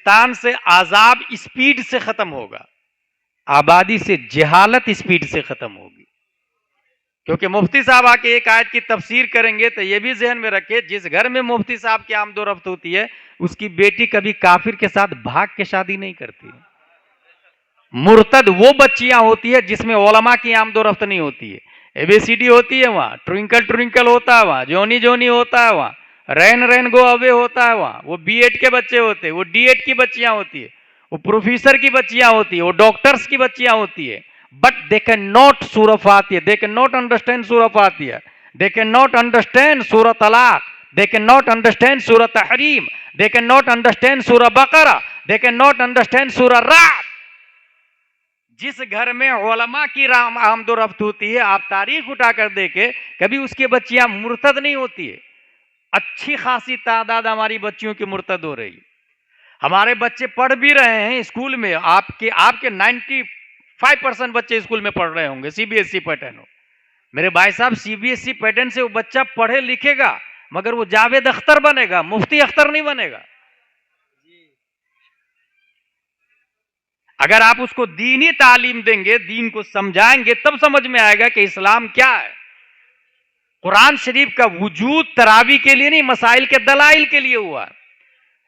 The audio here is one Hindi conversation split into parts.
हिंदुस्तान से आजाब स्पीड से खत्म होगा, आबादी से जहालत स्पीड से खत्म होगी। क्योंकि मुफ्ती साहब आके एक आयत की तफसीर करेंगे तो यह भी जहन में रखे, जिस घर में मुफ्ती साहब की आमदोरफ्त होती है उसकी बेटी कभी काफिर के साथ भाग के शादी नहीं करती है। मुर्तद वो बच्चियां होती है जिसमें उलमा की आमदोरफ्त नहीं होती है। एबीसीडी होती है वहां, ट्विंकल ट्विंकल होता है वहां, जोनी जोनी होता है वहां, रैन रैन गो अवे होता है वहां, वो बीएड के बच्चे होते हैं, वो डीएड की बच्चियां होती है, वो प्रोफेसर की बच्चियां होती है, वो डॉक्टर्स की बच्चियां होती है। बट दे कैन नॉट सूरह फातिहा, दे कैन नॉट अंडरस्टैंड सूरह फातिहा, दे कैन नॉट अंडरस्टैंड सूरह तलाक, दे कैन नॉट अंडरस्टैंड सूरह Tahreem, they can not understand सूरह बकरा, दे कैन नॉट अंडरस्टैंड सूरह राद। जिस घर में उलमा की आमदोरफ्त होती है, आप तारीख उठाकर देखे, कभी उसकी बच्चियां मुर्तद नहीं होती है। अच्छी खासी तादाद हमारी बच्चियों की मुर्तद हो रही है। हमारे बच्चे पढ़ भी रहे हैं स्कूल में, आपके 95% बच्चे स्कूल में पढ़ रहे होंगे, सीबीएसई पैटर्न हो। मेरे भाई साहब, सीबीएसई पैटर्न से वो बच्चा पढ़े लिखेगा मगर वो जावेद अख्तर बनेगा, मुफ्ती अख्तर नहीं बनेगा। अगर आप उसको दीनी तालीम देंगे, दीन को समझाएंगे, तब समझ में आएगा कि इस्लाम क्या है। कुरान शरीफ का वजूद तरावी के लिए नहीं, मसाइल के दलाइल के लिए हुआ।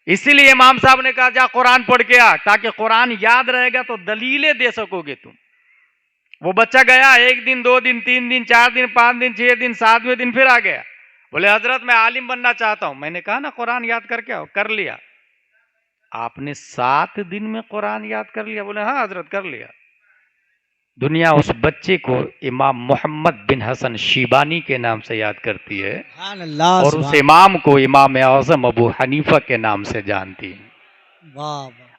इसीलिए इमाम साहब ने कहा जा कुरान पढ़ के आ, ताकि कुरान याद रहेगा तो दलीलें दे सकोगे तुम। वो बच्चा गया, 1 दिन 2 दिन 3 दिन 4 दिन 5 दिन 6 दिन 7वें दिन फिर आ गया, बोले हजरत मैं आलिम बनना चाहता हूं। मैंने कहा ना कुरान याद करके आओ। कर लिया। आपने 7 दिन में कुरान याद कर लिया? बोले हाँ हजरत कर लिया। दुनिया उस बच्चे को इमाम मोहम्मद बिन हसन शीबानी के नाम से याद करती है और उस इमाम को इमाम आज़म अबू हनीफा के नाम से जानती है।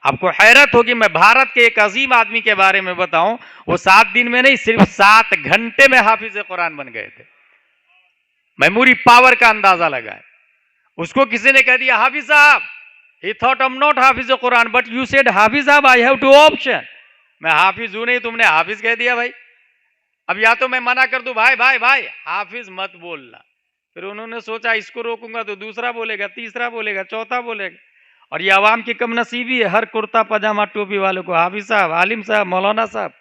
आपको हैरत होगी, मैं भारत के एक अजीम आदमी के बारे में बताऊं, वो 7 दिन में नहीं, सिर्फ 7 घंटे में हाफिज कुरान बन गए थे। मेमोरी पावर का अंदाजा लगाए। उसको किसी ने कह दिया हाफिज साहब, he thought I am not Hafiz Quran but you said Hafiz साहब, आई हैव 2 ऑप्शन। मैं हाफिज हूं नहीं, तुमने हाफिज कह दिया भाई। अब या तो मैं मना कर दूं, भाई भाई भाई हाफिज मत बोलना। फिर उन्होंने सोचा इसको रोकूंगा तो दूसरा बोलेगा, तीसरा बोलेगा, चौथा बोलेगा। और ये आवाम की कम नसीबी है, हर कुर्ता पजामा टोपी वालों को हाफिज साहब, आलिम साहब, मौलाना साहब।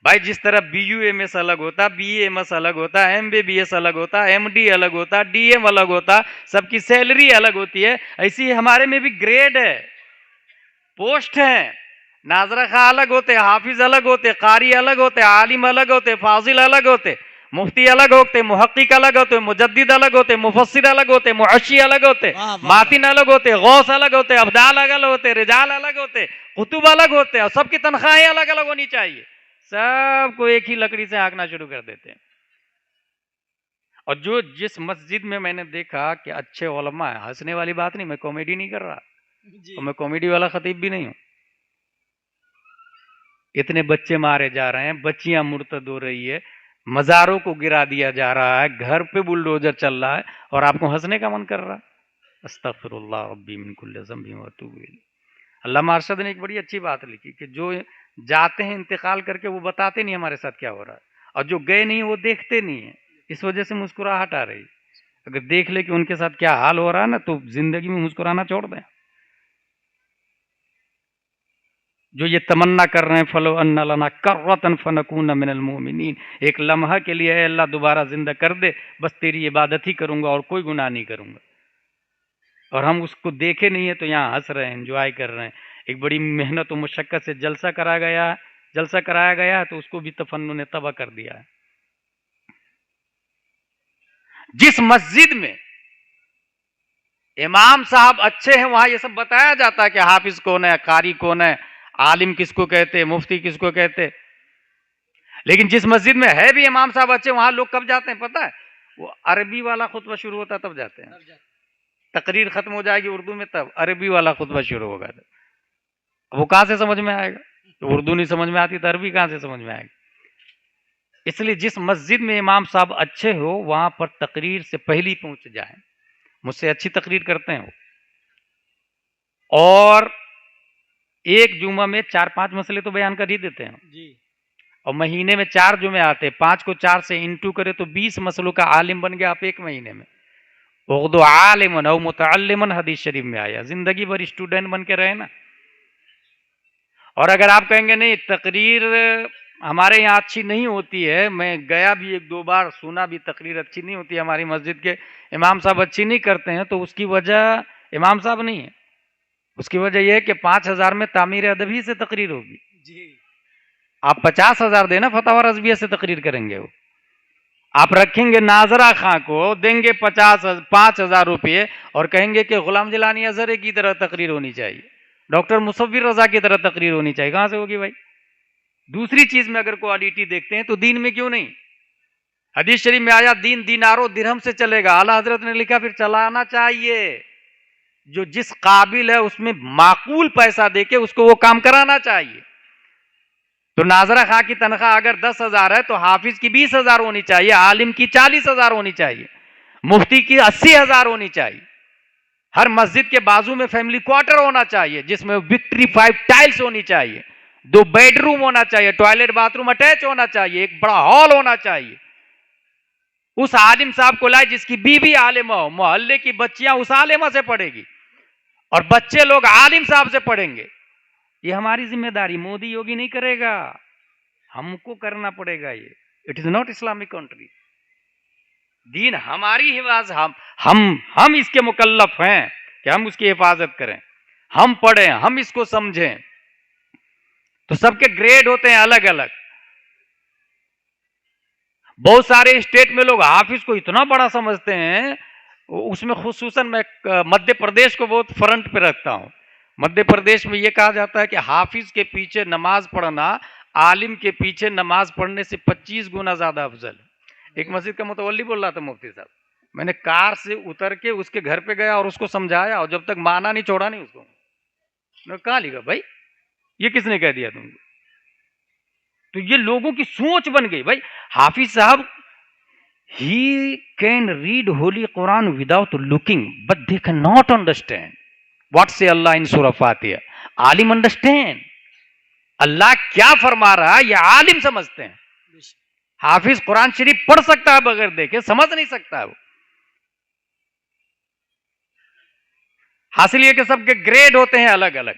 भाई जिस तरह BUMS अलग होता, BAMS अलग होता, MBBS अलग होता, MD अलग होता, DM अलग होता, सबकी सैलरी अलग होती है, ऐसी हमारे में भी ग्रेड है, पोस्ट है। नाजरा खा अलग होते, हाफिज अलग होते, कारी अलग होते, आलिम अलग होते, फाजिल अलग होते, मुफ्ती अलग होते, मुहक्किक अलग होते, मुजद्दिद अलग होते, मुफस्सिर अलग होते, मुअश्शी अलग होते, मातिन अलग होते, गौस अलग होते, अब्दाल अलग होते, रिजाल अलग होते, कुतुब अलग होते, और सबकी तनख्वाहें अलग अलग होनी चाहिए। सबको एक ही लकड़ी से हाँकना शुरू कर देते हैं। और जिस मस्जिद में मैंने देखा कि अच्छे उलमा है, हंसने वाली बात नहीं, मैं कॉमेडी नहीं कर रहा, तो मैं कॉमेडी वाला खतीब भी नहीं हूं। इतने बच्चे मारे जा रहे हैं, बच्चियां मुर्तद हो रही है, मजारों को गिरा दिया जा रहा है, घर पे बुलडोजर चल रहा है, और आपको हंसने का मन कर रहा है। अस्तगफिरुल्लाह रब्बी मिन कुल्लि ज़ंबिन व अतूबु इलैह। अल्लामा अरशद ने एक बड़ी अच्छी बात लिखी कि जो जाते हैं इंतकाल करके वो बताते नहीं हमारे साथ क्या हो रहा है, और जो गए नहीं वो देखते नहीं है। इस वजह से मुस्कुराहट आ रही। अगर देख ले कि उनके साथ क्या हाल हो रहा है ना, तो जिंदगी में मुस्कुराना छोड़ दें। जो ये तमन्ना कर रहे हैं, फलो अन्ना लना कर्रतन फनकून मिनल मोमिनीन, एक लम्हा के लिए अल्लाह दोबारा जिंदा कर दे, बस तेरी इबादत ही करूंगा और कोई गुनाह नहीं करूंगा। और हम उसको देखे नहीं है तो यहाँ हंस रहे हैं, एंजॉय कर रहे हैं। एक बड़ी मेहनत और मुशक्कत से जलसा कराया गया तो उसको भी तफन्नु ने तबाह कर दिया है। जिस मस्जिद में इमाम साहब अच्छे हैं वहां ये सब बताया जाता है कि हाफिज कौन है, कारी कौन है, आलिम किसको कहते, मुफ्ती किसको कहते। लेकिन जिस मस्जिद में है भी इमाम साहब अच्छे, वहां लोग कब जाते हैं पता है? वो अरबी वाला खुतबा शुरू होता है तब जाते हैं। तकरीर खत्म हो जाएगी उर्दू में, तब अरबी वाला खुतबा शुरू होगा। वो कहां से समझ में आएगा? तो उर्दू नहीं समझ में आती तो अरबी कहां से समझ में आएगी? इसलिए जिस मस्जिद में इमाम साहब अच्छे हो वहां पर तकरीर से पहले पहुंच जाए। मुझसे अच्छी तकरीर करते हैं वो, और एक जुमा में 4-5 मसले तो बयान कर ही देते हैं जी। और महीने में 4 जुमे आते, 5 को 4 से इंटू करे तो 20 मसलों का आलिम बन गया आप एक महीने में। उर्दू आलिमन और मुतअल्लिमन हदीस शरीफ में आया, जिंदगी भर स्टूडेंट बन के रहे ना। और अगर आप कहेंगे नहीं तकरीर हमारे यहाँ अच्छी नहीं होती है, मैं गया भी 1-2 बार, सुना भी तकरीर अच्छी नहीं होती, हमारी मस्जिद के इमाम साहब अच्छी नहीं करते हैं, तो उसकी वजह इमाम साहब नहीं है, उसकी वजह यह है कि 5,000 में तामीर अदब ही से तकरीर होगी जी। आप 50,000 देना, फतवा रज़विया से तकरीर करेंगे वो। आप रखेंगे नाजरा खां को, देंगे 5,000 रुपये और कहेंगे कि गुलाम जिलानी अजहरी की तरह तकरीर होनी चाहिए, डॉक्टर मुसव्विर रजा की तरह तकरीर होनी चाहिए, कहां से होगी भाई? दूसरी चीज में अगर क्वालिटी देखते हैं तो दीन में क्यों नहीं? हदीस शरीफ में आया दीन दीनारों दिरहम से चलेगा। आला हजरत ने लिखा फिर चलाना चाहिए, जो जिस काबिल है उसमें माकूल पैसा देके उसको वो काम कराना चाहिए। तो नाजरा खां की तनख्वाह अगर 10,000 है तो हाफिज की 20,000 होनी चाहिए, आलिम की 40,000 होनी चाहिए, मुफ्ती की 80,000 होनी चाहिए। हर मस्जिद के बाजू में फैमिली क्वार्टर होना चाहिए जिसमें विक्ट्रीफाइड टाइल्स होनी चाहिए, 2 बेडरूम होना चाहिए, टॉयलेट बाथरूम अटैच होना चाहिए, एक बड़ा हॉल होना चाहिए। उस आलिम साहब को लाए जिसकी बीवी आलिमा हो, मोहल्ले की बच्चियां उस आलिमा से पढ़ेगी और बच्चे लोग आलिम साहब से पढ़ेंगे। ये हमारी जिम्मेदारी, मोदी योगी नहीं करेगा, हमको करना पड़ेगा ये। It is not Islamic country. दीन हमारी हिफाजत, हम इसके मुकल्लफ हैं कि हम उसकी हिफाजत करें, हम पढ़ें, हम इसको समझें। तो सबके ग्रेड होते हैं अलग अलग। बहुत सारे स्टेट में लोग हाफिज को इतना बड़ा समझते हैं, उसमें खुसूसन मैं मध्य प्रदेश को बहुत फ्रंट पे रखता हूं। मध्य प्रदेश में यह कहा जाता है कि हाफिज के पीछे नमाज पढ़ना आलिम के पीछे नमाज पढ़ने से 25 गुना ज्यादा अफजल है। एक मस्जिद का मुतवल्ली बोल रहा था मुफ्ती साहब, मैंने कार से उतर के उसके घर पे गया और उसको समझाया और जब तक माना नहीं छोड़ा नहीं उसको। मैं कहा लिखा भाई, ये किसने कह दिया तुमको? तो ये लोगों की सोच बन गई भाई। हाफिज साहब he can read Holi Quran without looking but they can not understand what से अल्लाह इन सूरह फातिहा। आलिम अंडरस्टैंड अल्लाह क्या फरमा रहा है, ये आलिम समझते हैं। हाफिज कुरान शरीफ पढ़ सकता है बगैर देखे, समझ नहीं सकता है वो। हासिल ये कि सबके ग्रेड होते हैं अलग अलग।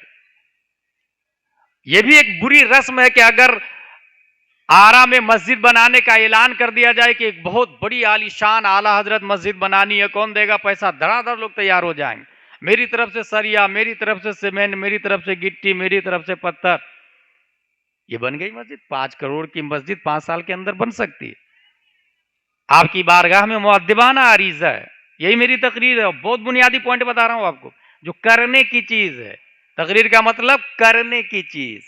यह भी एक बुरी रस्म है कि अगर आरा में मस्जिद बनाने का ऐलान कर दिया जाए कि एक बहुत बड़ी आलीशान आला हजरत मस्जिद बनानी है, कौन देगा पैसा? धड़ाधड़ लोग तैयार हो जाएंगे, मेरी तरफ से सरिया, मेरी तरफ से सीमेंट, मेरी तरफ से गिट्टी, मेरी तरफ से पत्थर। ये बन गई मस्जिद। 5 करोड़ की मस्जिद 5 साल के अंदर बन सकती है। आपकी बारगाह में मुअद्दिबाना अरीज़ा है। यही मेरी तकरीर है, बहुत बुनियादी पॉइंट बता रहा हूं आपको, जो करने की चीज है। तकरीर का मतलब करने की चीज।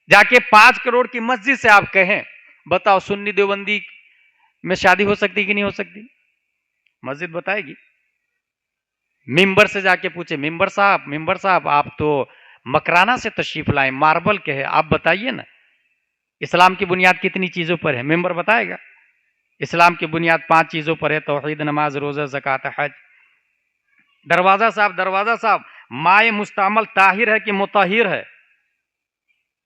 जाके 5 करोड़ की मस्जिद से आप कहें, बताओ सुन्नी देवबंदी में शादी हो सकती कि नहीं हो सकती? मस्जिद बताएगी। मिंबर से जाके पूछे, मिंबर साहब आप तो मकराना से तशरीफ लाए, मार्बल के है, आप बताइए ना इस्लाम की बुनियाद कितनी चीजों पर है? मिंबर बताएगा। इस्लाम की बुनियाद 5 चीजों पर है, तौहीद, नमाज, रोजा, ज़कात, हज। दरवाजा साहब माए मुस्तामल ताहिर है कि मुताहिर है?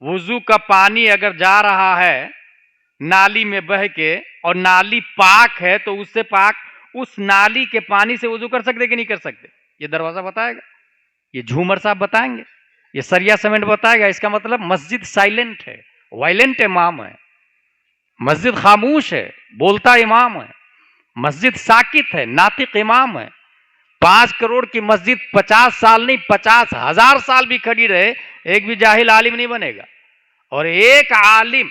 वुजू का पानी अगर जा रहा है नाली में बह के और नाली पाक है तो उससे पाक उस नाली के पानी से वुजू कर सकते कि नहीं कर सकते? ये दरवाजा बताएगा। ये झूमर साहब बताएंगे, ये सरिया सीमेंट बताएगा। इसका मतलब मस्जिद साइलेंट है, वायलेंट इमाम है। मस्जिद खामोश है, बोलता इमाम है। मस्जिद साकित है, नातिक इमाम है। 5 करोड़ की मस्जिद 50 साल नहीं 50,000 साल भी खड़ी रहे, एक भी जाहिल आलिम नहीं बनेगा। और एक आलिम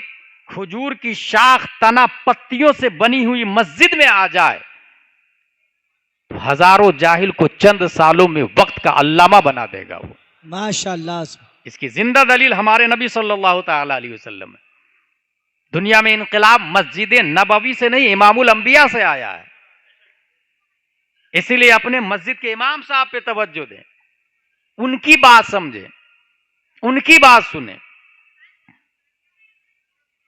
खजूर की शाख तना पत्तियों से बनी हुई मस्जिद में आ जाए तो हजारों जाहिल को चंद सालों में वक्त का अल्लामा बना देगा वो। माशाअल्लाह। इसकी जिंदा दलील हमारे नबी सल्लल्लाहु तआला अलैहि वसल्लम है। दुनिया में इनकलाब मस्जिद नबवी से नहीं, इमामुल अंबिया से आया है। इसीलिए अपने मस्जिद के इमाम साहब पे तवज्जो दें, उनकी बात समझें, उनकी बात सुने।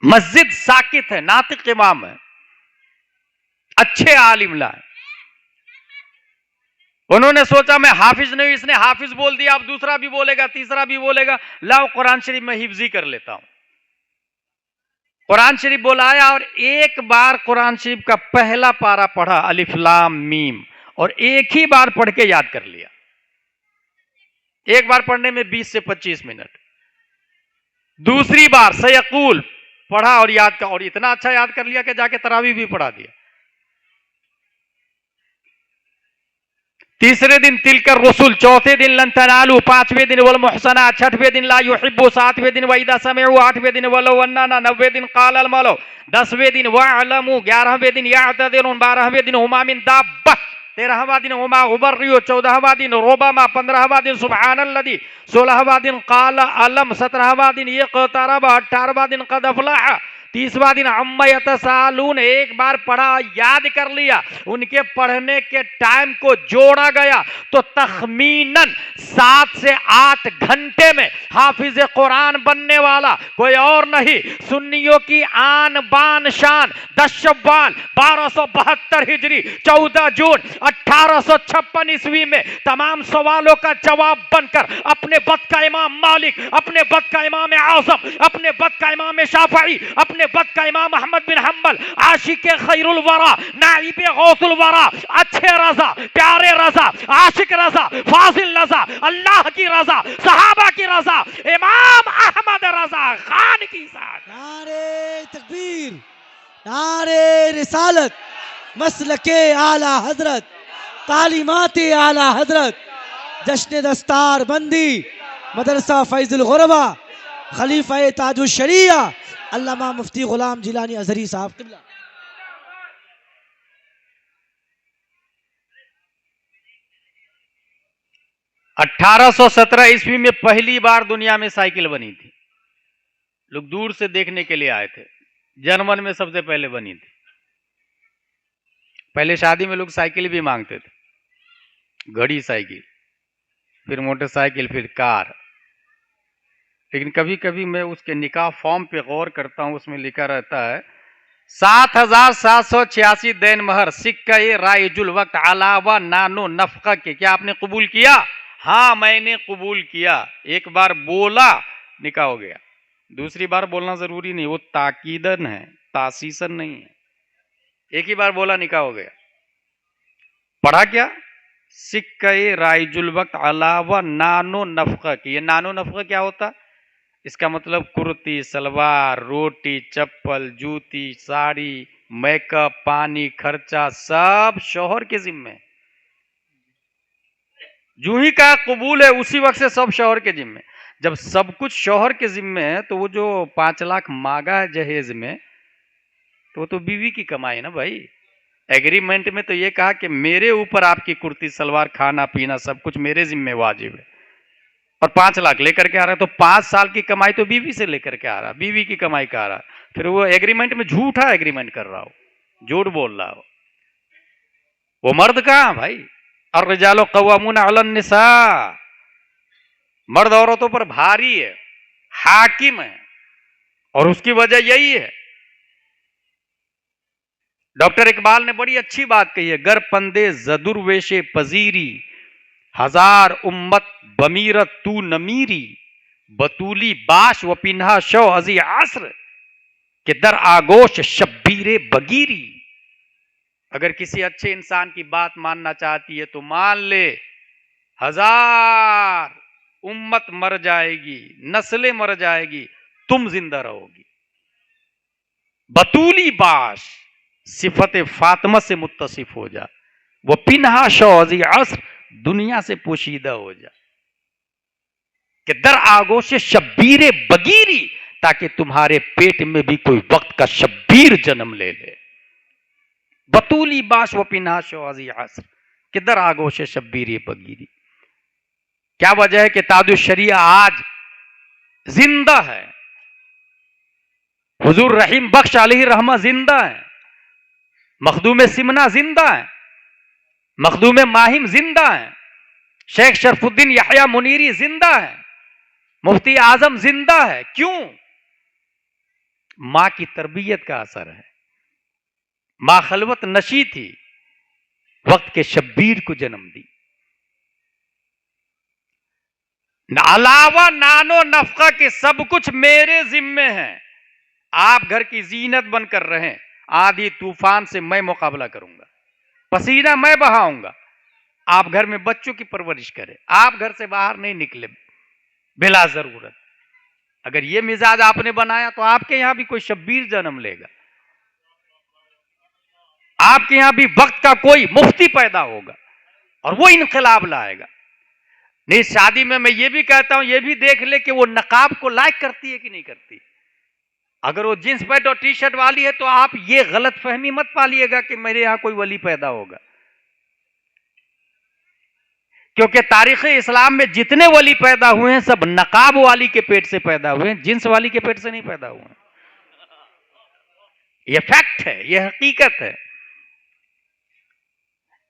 मस्जिद साकित है, नातिक इमाम है, अच्छे आलिम लाए। उन्होंने सोचा मैं हाफिज नहीं, इसने हाफिज बोल दिया, अब दूसरा भी बोलेगा, तीसरा भी बोलेगा, लाओ कुरान शरीफ में हिफ्जी कर लेता हूं। कुरान शरीफ बोलाया और एक बार कुरान शरीफ का पहला पारा पढ़ा, अलिफ लाम मीम, और एक ही बार पढ़ के याद कर लिया। एक बार पढ़ने में 20 से 25 मिनट। दूसरी बार सयकूल पढ़ा और याद का, और इतना अच्छा याद कर लिया कि जाके तरावी भी पढ़ा दिया। तीसरे दिन तिलकर रसूल, चौथे दिन लन तनालू, पांचवें दिन वल मुहसना, छठवें दिन ला युहिब्बु, सातवें दिन वइदा समिउ, आठवें दिन वलो वन्ना, नब्बे दिन काल अल मलो, 10वें दिन वअलमु, 11वें दिन यातदिरुन, 12वें दिन हुमा मिन दाब्बा, 13वां दिन हुमा उबर्रियो, 14वां दिन रोबामा, 15वां दिन सुबहानल्लज़ी, 16वां दिन काल अलम, 17वां दिन इक़तरब, 18वां दिन क़द अफ़लह, 30वां दिन अम्मा यतसालून। एक बार पढ़ा याद कर लिया, उनके पढ़ने के टाइम को जोड़ा गया तो तखमीनन 7 से 8 घंटे में हाफिज कुरान बनने वाला कोई और नहीं, सुन्नियों की आन बान शान 10 शव्वाल 1272 हिजरी 14 जून 1856 ईस्वी में तमाम सवालों का जवाब बनकर अपने बद का इमाम मालिक, अपने बद का इमाम आज़म, अपने बद का इमाम शाफई, अपने बद का इमाम अहमद बिन हम्बल, आशिक खैरुल वरा, नाइब गौसुल वरा, अच्छे रजा, प्यारे रजा, आशिक रजा, फाजिल रजा, अल्लाह की रजा, सहाबा की रजा, इमाम अहमद रजा खान की साथ। नारे तकबीर, नारे रिसालत, मसलके आला हजरत, तालीमाते आला हजरत, जश्न दस्तार बंदी, मदरसा फैजुल गुरबा, खलीफा ताजुल शरिया अल्लामा मुफ्ती गुलाम जिलानी अजहरी साहब क़िबला। 1817 ईस्वी में पहली बार दुनिया में साइकिल बनी थी। लोग दूर से देखने के लिए आए थे। जर्मन में सबसे पहले बनी थी। पहले शादी में लोग साइकिल भी मांगते थे, घड़ी साइकिल, फिर मोटरसाइकिल, फिर कार। लेकिन कभी कभी मैं उसके निकाह फॉर्म पे गौर करता हूं, उसमें लिखा रहता है 7,786 देन महर, सिक्का राइजुल वक्त, अलावा नानो नफका के। क्या आपने कबूल किया? हाँ मैंने कबूल किया। एक बार बोला निकाह हो गया। दूसरी बार बोलना जरूरी नहीं, वो ताकीदन है, तासीसन नहीं है। एक ही बार बोला निकाह हो गया। पढ़ा क्या? सिक्का राइजुल वक्त अलावा नानो नफका की। ये नानो नफका क्या होता? इसका मतलब कुर्ती, सलवार, रोटी, चप्पल, जूती, साड़ी, मेकअप, पानी, खर्चा सब शौहर के जिम्मे। जो ही कहा कबूल है उसी वक्त से सब शौहर के जिम्मे। जब सब कुछ शौहर के जिम्मे है तो वो जो 5 लाख मांगा है जहेज में, तो वो तो बीवी की कमाई है ना भाई। एग्रीमेंट में तो ये कहा कि मेरे ऊपर आपकी कुर्ती, सलवार, खाना पीना सब कुछ मेरे जिम्मे वाजिब है। और 5 लाख लेकर के आ रहा है तो 5 साल की कमाई तो बीवी से लेकर के आ रहा, बीवी की कमाई का आ रहा। फिर वो एग्रीमेंट में झूठा एग्रीमेंट कर रहा हो, झूठ बोल रहा हो। वो मर्द कहां भाई? और रिजालो कव्वामून अलन निसा, मर्द औरतों पर भारी है, हाकिम है। और उसकी वजह यही है। डॉक्टर इकबाल ने बड़ी अच्छी बात कही है, गर पंदे जदुर्वेशे पजीरी, हजार उम्मत बमीरत तू नमीरी, बतूली बाश व पिन्हा शो अजी आसर के दर आगोश शब्बीरे बगीरी। अगर किसी अच्छे इंसान की बात मानना चाहती है तो मान ले, 1000 उम्मत मर जाएगी, नस्लें मर जाएगी, तुम जिंदा रहोगी। बतूली बाश, सिफत फातिमा से मुत्तसिफ हो जा। वो पिन्हा शो अजी आसर, दुनिया से पोशीदा हो जा। कि दर आगोश शब्बीरे बगीरी, ताकि तुम्हारे पेट में भी कोई वक्त का शब्बीर जन्म ले ले। बतूली बाश व पिनाश अजी आसर कि दर आगोश शब्बीरे बगीरी। क्या वजह है कि तादु शरिया आज जिंदा है। हुजूर रहीम बख्श अलैहि रहमा जिंदा है, मखदूम सिमना जिंदा है, मखदूम माहिम जिंदा है, शेख शरफुद्दीन यहया मुनीरी जिंदा है, मुफ्ती आजम जिंदा है। क्यों? मां की तरबियत का असर है। मां खलवत नशी थी, वक्त के शब्बीर को जन्म दी। अलावा नानो नफका के सब कुछ मेरे जिम्मे है। आप घर की जीनत बनकर रहें, आंधी तूफान से मैं मुकाबला करूंगा, पसीना मैं बहाऊंगा। आप घर में बच्चों की परवरिश करें, आप घर से बाहर नहीं निकले बिला जरूरत। अगर ये मिजाज आपने बनाया तो आपके यहां भी कोई शब्बीर जन्म लेगा, आपके यहां भी वक्त का कोई मुफ्ती पैदा होगा और वो इनकलाब लाएगा। नहीं, शादी में मैं ये भी कहता हूं, ये भी देख ले कि वो नकाब को लाइक करती है कि नहीं करती। अगर वो जींस पैंट और टी शर्ट वाली है तो आप ये गलत फहमी मत पालिएगा कि मेरे यहां कोई वली पैदा होगा, क्योंकि तारीख इस्लाम में जितने वली पैदा हुए हैं सब नकाब वाली के पेट से पैदा हुए हैं, जींस वाली के पेट से नहीं पैदा हुए हैं। यह फैक्ट है, यह हकीकत है।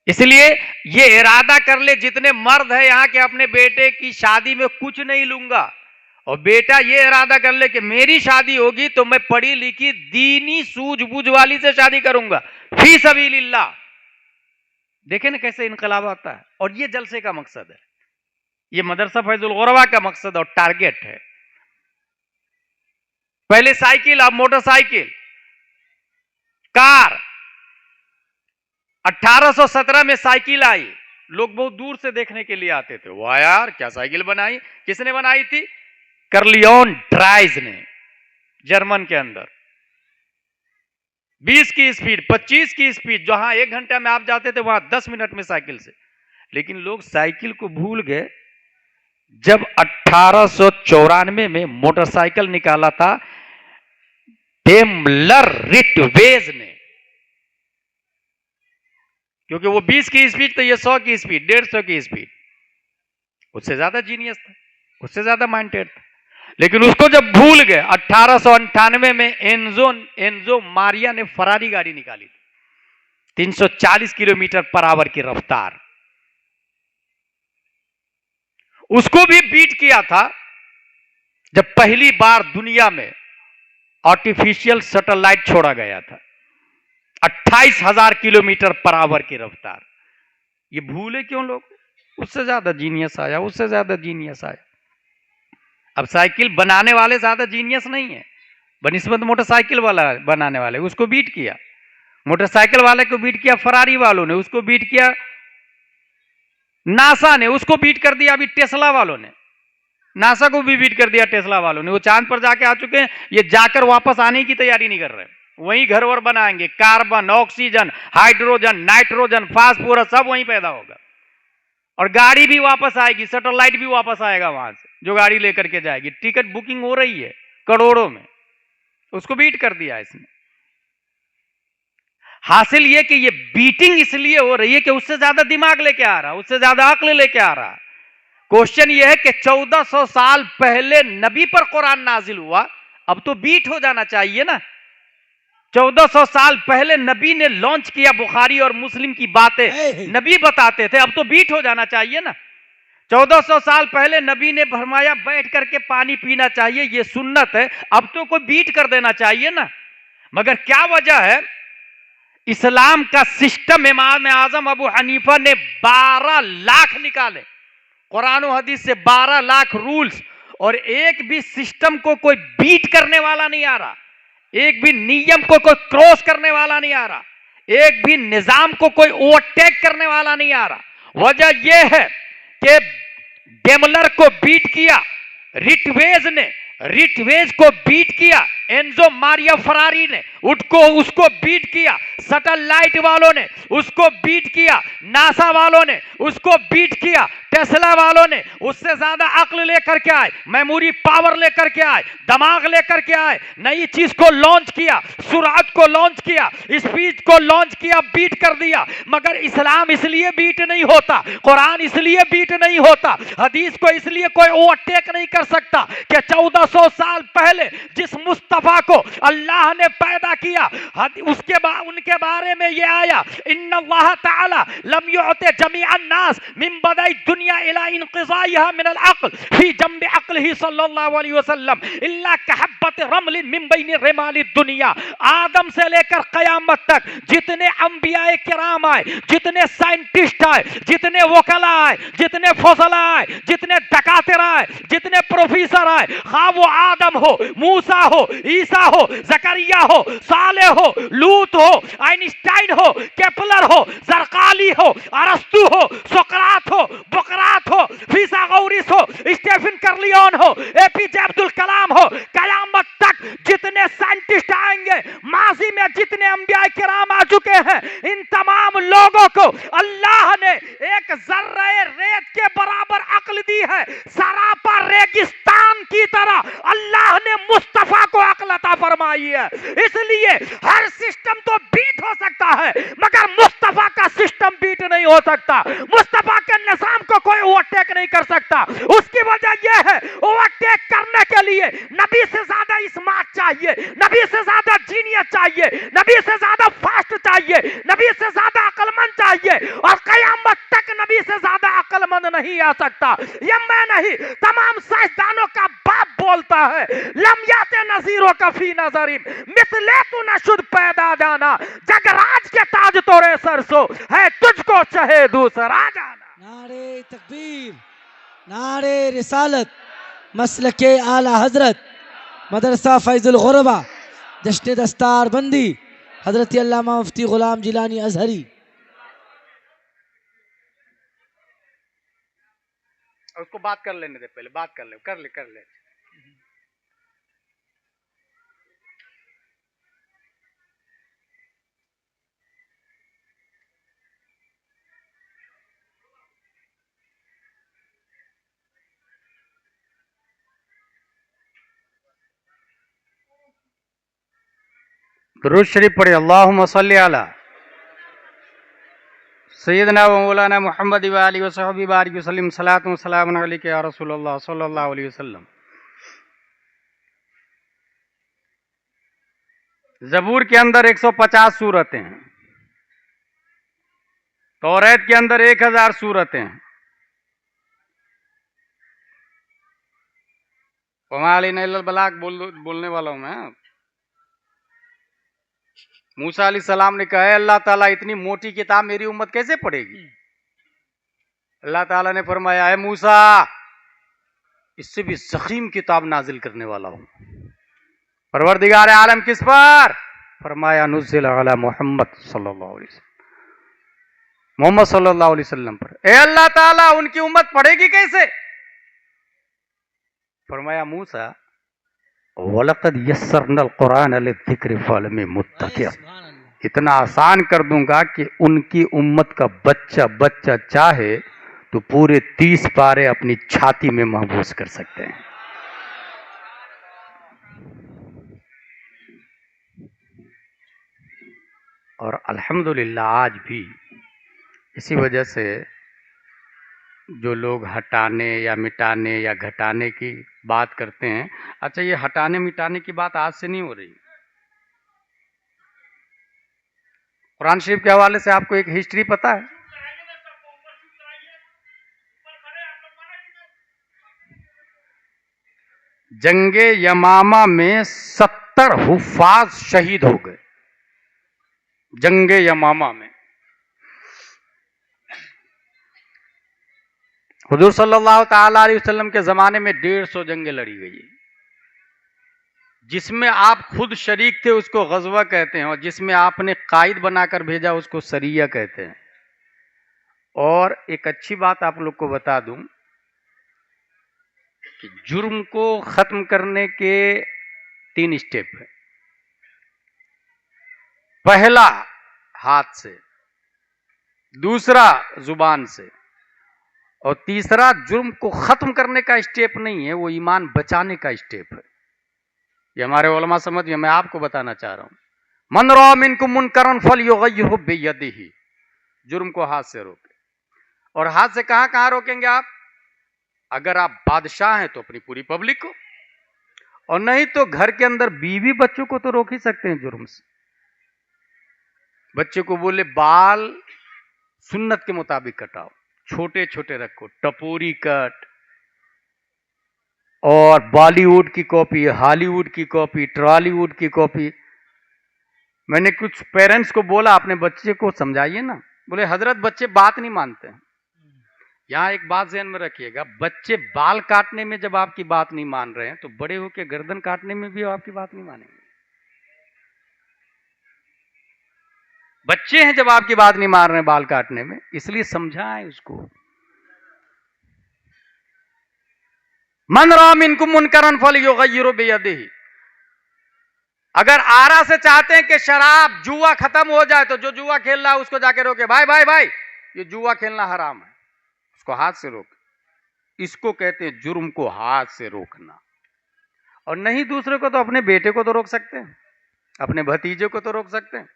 इसलिए ये इरादा कर ले जितने मर्द है यहां के, अपने बेटे की शादी में कुछ नहीं लूंगा, और बेटा ये इरादा कर ले कि मेरी शादी होगी तो मैं पढ़ी लिखी दीनी सूझबूझ वाली से शादी करूंगा, फी सबीलिल्लाह। देखें ना कैसे इनकलाब आता है। और ये जलसे का मकसद है, ये मदरसा फैजुल गुरबा का मकसद और टारगेट है। पहले साइकिल, अब मोटरसाइकिल, कार। 1817 में साइकिल आई, लोग बहुत दूर से देखने के लिए आते थे। वाह यार, क्या साइकिल बनाई। किसने बनाई थी? कर्लियन ड्राइज ने, जर्मन के अंदर। 20 की स्पीड, 25 की स्पीड, जहां 1 घंटे में आप जाते थे वहां 10 मिनट में साइकिल से। लेकिन लोग साइकिल को भूल गए जब 1894 में मोटरसाइकिल निकाला था डेमलर रिटवेज ने, क्योंकि वो 20 की स्पीड तो ये 100 की स्पीड, 150 की स्पीड। उससे ज्यादा जीनियस था, उससे ज्यादा माइंडेड था। लेकिन उसको जब भूल गए, 1898 में एनजो मारिया ने फरारी गाड़ी निकाली थी, 340 किलोमीटर पर आवर की रफ्तार। उसको भी बीट किया था जब पहली बार दुनिया में आर्टिफिशियल सैटेलाइट छोड़ा गया था, 28,000 किलोमीटर पर आवर की रफ्तार। ये भूले क्यों लोग? उससे ज्यादा जीनियस आया, उससे ज्यादा जीनियस आया। अब साइकिल बनाने वाले ज्यादा जीनियस नहीं है बनिस्बत मोटरसाइकिल वाला बनाने वाले, उसको बीट किया। मोटरसाइकिल वाले को बीट किया फरारी वालों ने, उसको बीट किया नासा ने, उसको बीट कर दिया अभी टेस्ला वालों ने। नासा को भी बीट कर दिया टेस्ला वालों ने। वो चांद पर जाके आ चुके हैं, ये जाकर वापस आने की तैयारी नहीं कर रहे। वहीं घर वर बनाएंगे, carbon, oxygen, hydrogen, nitrogen, phosphorus सब वहीं पैदा होगा। और गाड़ी भी वापस आएगी, सैटेलाइट भी वापस आएगा वहां से, जो गाड़ी लेकर के जाएगी। टिकट बुकिंग हो रही है करोड़ों में, उसको बीट कर दिया इसने। हासिल ये कि ये बीटिंग इसलिए हो रही है कि उससे ज्यादा दिमाग लेके आ रहा, उससे ज्यादा अक्ल लेके आ रहा। क्वेश्चन ये है कि 1400 साल पहले नबी पर कुरान नाजिल हुआ, अब तो बीट हो जाना चाहिए ना। 1400 साल पहले नबी ने लॉन्च किया बुखारी और मुस्लिम की बातें, नबी बताते थे, अब तो बीट हो जाना चाहिए ना। 1400 साल पहले नबी ने फरमाया बैठ करके पानी पीना चाहिए, ये सुन्नत है, अब तो कोई बीट कर देना चाहिए ना। मगर क्या वजह है? इस्लाम का सिस्टम इमाम आजम अबू हनीफा ने 12 लाख निकाले, कुरान और हदीस से 12 लाख रूल्स, और एक भी सिस्टम को कोई बीट करने वाला नहीं आ रहा, एक भी नियम को कोई क्रॉस करने वाला नहीं आ रहा, एक भी निजाम को कोई ओवरटेक करने वाला नहीं आ रहा। वजह यह है कि डेमलर को बीट किया रिटवेज ने, रिटवेज को बीट किया एनजो मारिया फरारी ने, उसको बीट किया सैटेलाइट वालों ने, उसको बीट किया नासा वालों ने, उसको बीट किया टेस्ला वालों ने। उससे ज्यादा अक्ल लेकर के आए, मेमोरी पावर लेकर के आए, दिमाग लेकर के आए, नई चीज को लॉन्च किया, सुरात को लॉन्च किया, स्पीड को लॉन्च किया, बीट कर दिया। मगर इस्लाम इसलिए बीट नहीं होता, कुरान इसलिए बीट नहीं होता, हदीस को इसलिए कोई ओवरटेक नहीं कर सकता कि 1400 साल पहले जिस मुस्तफा को अल्लाह ने पैदा किया, उसके उनके बारे में ये आया, इन्नल्लाह ताला लम युअति जमीअन नास मिन बदाई दुनिया इला इनक़िज़ाइहा मिनल अक़्ल फी जंब अक़्लिही सल्लल्लाहु अलैहि वसल्लम इल्ला कहब्बत रमलिन मिन बैनि रिमालि दुनिया। आदम से लेकर क़यामत तक जितने अंबियाए किराम आए, जितने साइंटिस्ट आए, जितने वकला आए, जितने फजला आए, जितने दकातिर आए, जितने प्रोफेसर आए, खा वो आदम हो, मूसा हो, ईसा हो, जकरिया हो, साले हो, लूत हो, आइंस्टाइन हो, केपलर हो, जरकाली हो, अरस्तु हो, सोक्रात हो, बुकरात हो, फीसागोरिस हो, स्टीफन कर्लियन हो, एपीजे अब्दुल कलाम हो, आई है। इसलिए हर सिस्टम तो बीट हो सकता है मगर मुस्तफा का सिस्टम बीट नहीं हो सकता। मुस्तफा के निजाम को कोई ओवरटेक नहीं कर सकता। उसकी वजह यह है ओवरटेक करने के लिए नबी से ज्यादा स्मार्ट चाहिए, नबी से ज्यादा जीनियस चाहिए, नबी से ज्यादा फास्ट चाहिए, नबी से ज्यादा अक्लमंद चाहिए और कयामत तक नबी से ज्यादा अक्लमंद नहीं आ सकता। यह मैं नहीं, तमाम साइंसदानों का बाप बोलता है, लम याते नजीरों का फी नजरिम मिसले तू नशुद पैदा जाना, जगराज के ताज तोरे सरसो है तुझको चाहे दूसरा जाना। नारे तकबीर, नारे रिसालत, मसलके आला हजरत, मदरसा फैजुल गुरबा, जश्न दस्तार बंदी, हजरत अल्लामा मुफ्ती गुलाम जिलानी अजहरी। उसको बात कर लेने दे, पहले बात कर ले। दुरूद शरीफ पढ़े। अल्लाहुम्मा सल्ली अला सैयदना व मौलाना मुहम्मद व आलिहि व सहबी बारिक वसल्लम सलातु व सलामुन अलैका या रसूलल्लाह सल्लल्लाहु अलैहि वसल्लम। ज़बूर के अंदर 150 सूरतें हैं, तौरात के अंदर 1000 सूरतें हैं। वमालिना इल्लल बलाग बोलने वाला हूं मैं। मूसा अलैहिस्सलाम ने कहा, अल्लाह ताला इतनी मोटी किताब मेरी उम्मत कैसे पढ़ेगी? अल्लाह ताला ने फरमाया, है मूसा, इससे भी ज़ख़ीम किताब नाजिल करने वाला हूं। परवरदिगार आलम किस पर? फरमाया नुज़्ज़िल अला मोहम्मद सल्लल्लाहु अलैहि वसल्लम, मोहम्मद सल्लल्लाहु अलैहि वसल्लम पर। ए अल्लाह ताला, उनकी उम्मत पढ़ेगी कैसे? फरमाया मूसा, वलक़द यस्सरनल कुरान लिज़्ज़िक्रि फ़हल मिन मुद्दकिर, इतना आसान कर दूंगा कि उनकी उम्मत का बच्चा बच्चा चाहे तो पूरे 30 पारे अपनी छाती में महफूज कर सकते हैं। और अल्हम्दुलिल्लाह आज भी इसी वजह से जो लोग हटाने या मिटाने या घटाने की बात करते हैं, अच्छा ये हटाने मिटाने की बात आज से नहीं हो रही। कुरान शरीफ के हवाले से आपको एक हिस्ट्री पता है? जंगे यमामा में 70 हुफ्फाज शहीद हो गए। जंगे यमामा में हुजूर सल्लल्लाहु ताला अलैहि वसल्लम के ज़माने में 150 जंगें लड़ी गई, जिसमें आप खुद शरीक थे उसको गज़वा कहते हैं, और जिसमें आपने कायद बनाकर भेजा उसको सरिया कहते हैं। और एक अच्छी बात आप लोग को बता दूं कि जुर्म को ख़त्म करने के 3 स्टेप है। पहला हाथ से, दूसरा जुबान से, और तीसरा जुर्म को खत्म करने का स्टेप नहीं है, वो ईमान बचाने का स्टेप है। ये हमारे उलमा समझिए, मैं आपको बताना चाह रहा हूं। मन रआ मिनकुम मुनकरन फलयुगय्यिरहु बियदिही, जुर्म को हाथ से रोके। और हाथ से कहां कहां रोकेंगे आप? अगर आप बादशाह हैं तो अपनी पूरी पब्लिक को, और नहीं तो घर के अंदर बीवी बच्चों को तो रोक ही सकते हैं जुर्म से। बच्चे को बोले बाल सुन्नत के मुताबिक कटाओ, छोटे छोटे रखो, टपोरी कट, और बॉलीवुड की कॉपी, हॉलीवुड की कॉपी, ट्रॉलीवुड की कॉपी। मैंने कुछ पेरेंट्स को बोला, अपने बच्चे को समझाइए ना। बोले हजरत बच्चे बात नहीं मानते हैं। यहां एक बात ध्यान में रखिएगा, बच्चे बाल काटने में जब आपकी बात नहीं मान रहे हैं तो बड़े होकर गर्दन काटने में भी आपकी बात नहीं मानेंगे। बच्चे हैं जब आपकी बात नहीं मान रहे हैं बाल काटने में, इसलिए समझाएं उसको। मन रआ मिनकुम मुनकरन फलयुगय्यिरहु बियदिही। अगर आरा से चाहते हैं कि शराब जुआ खत्म हो जाए तो जो जुआ खेल रहा है उसको जाके रोके, भाई भाई भाई ये जुआ खेलना हराम है, उसको हाथ से रोके। इसको कहते हैं जुर्म को हाथ से रोकना। और नहीं दूसरे को तो अपने बेटे को तो रोक सकते हैं, अपने भतीजे को तो रोक सकते हैं।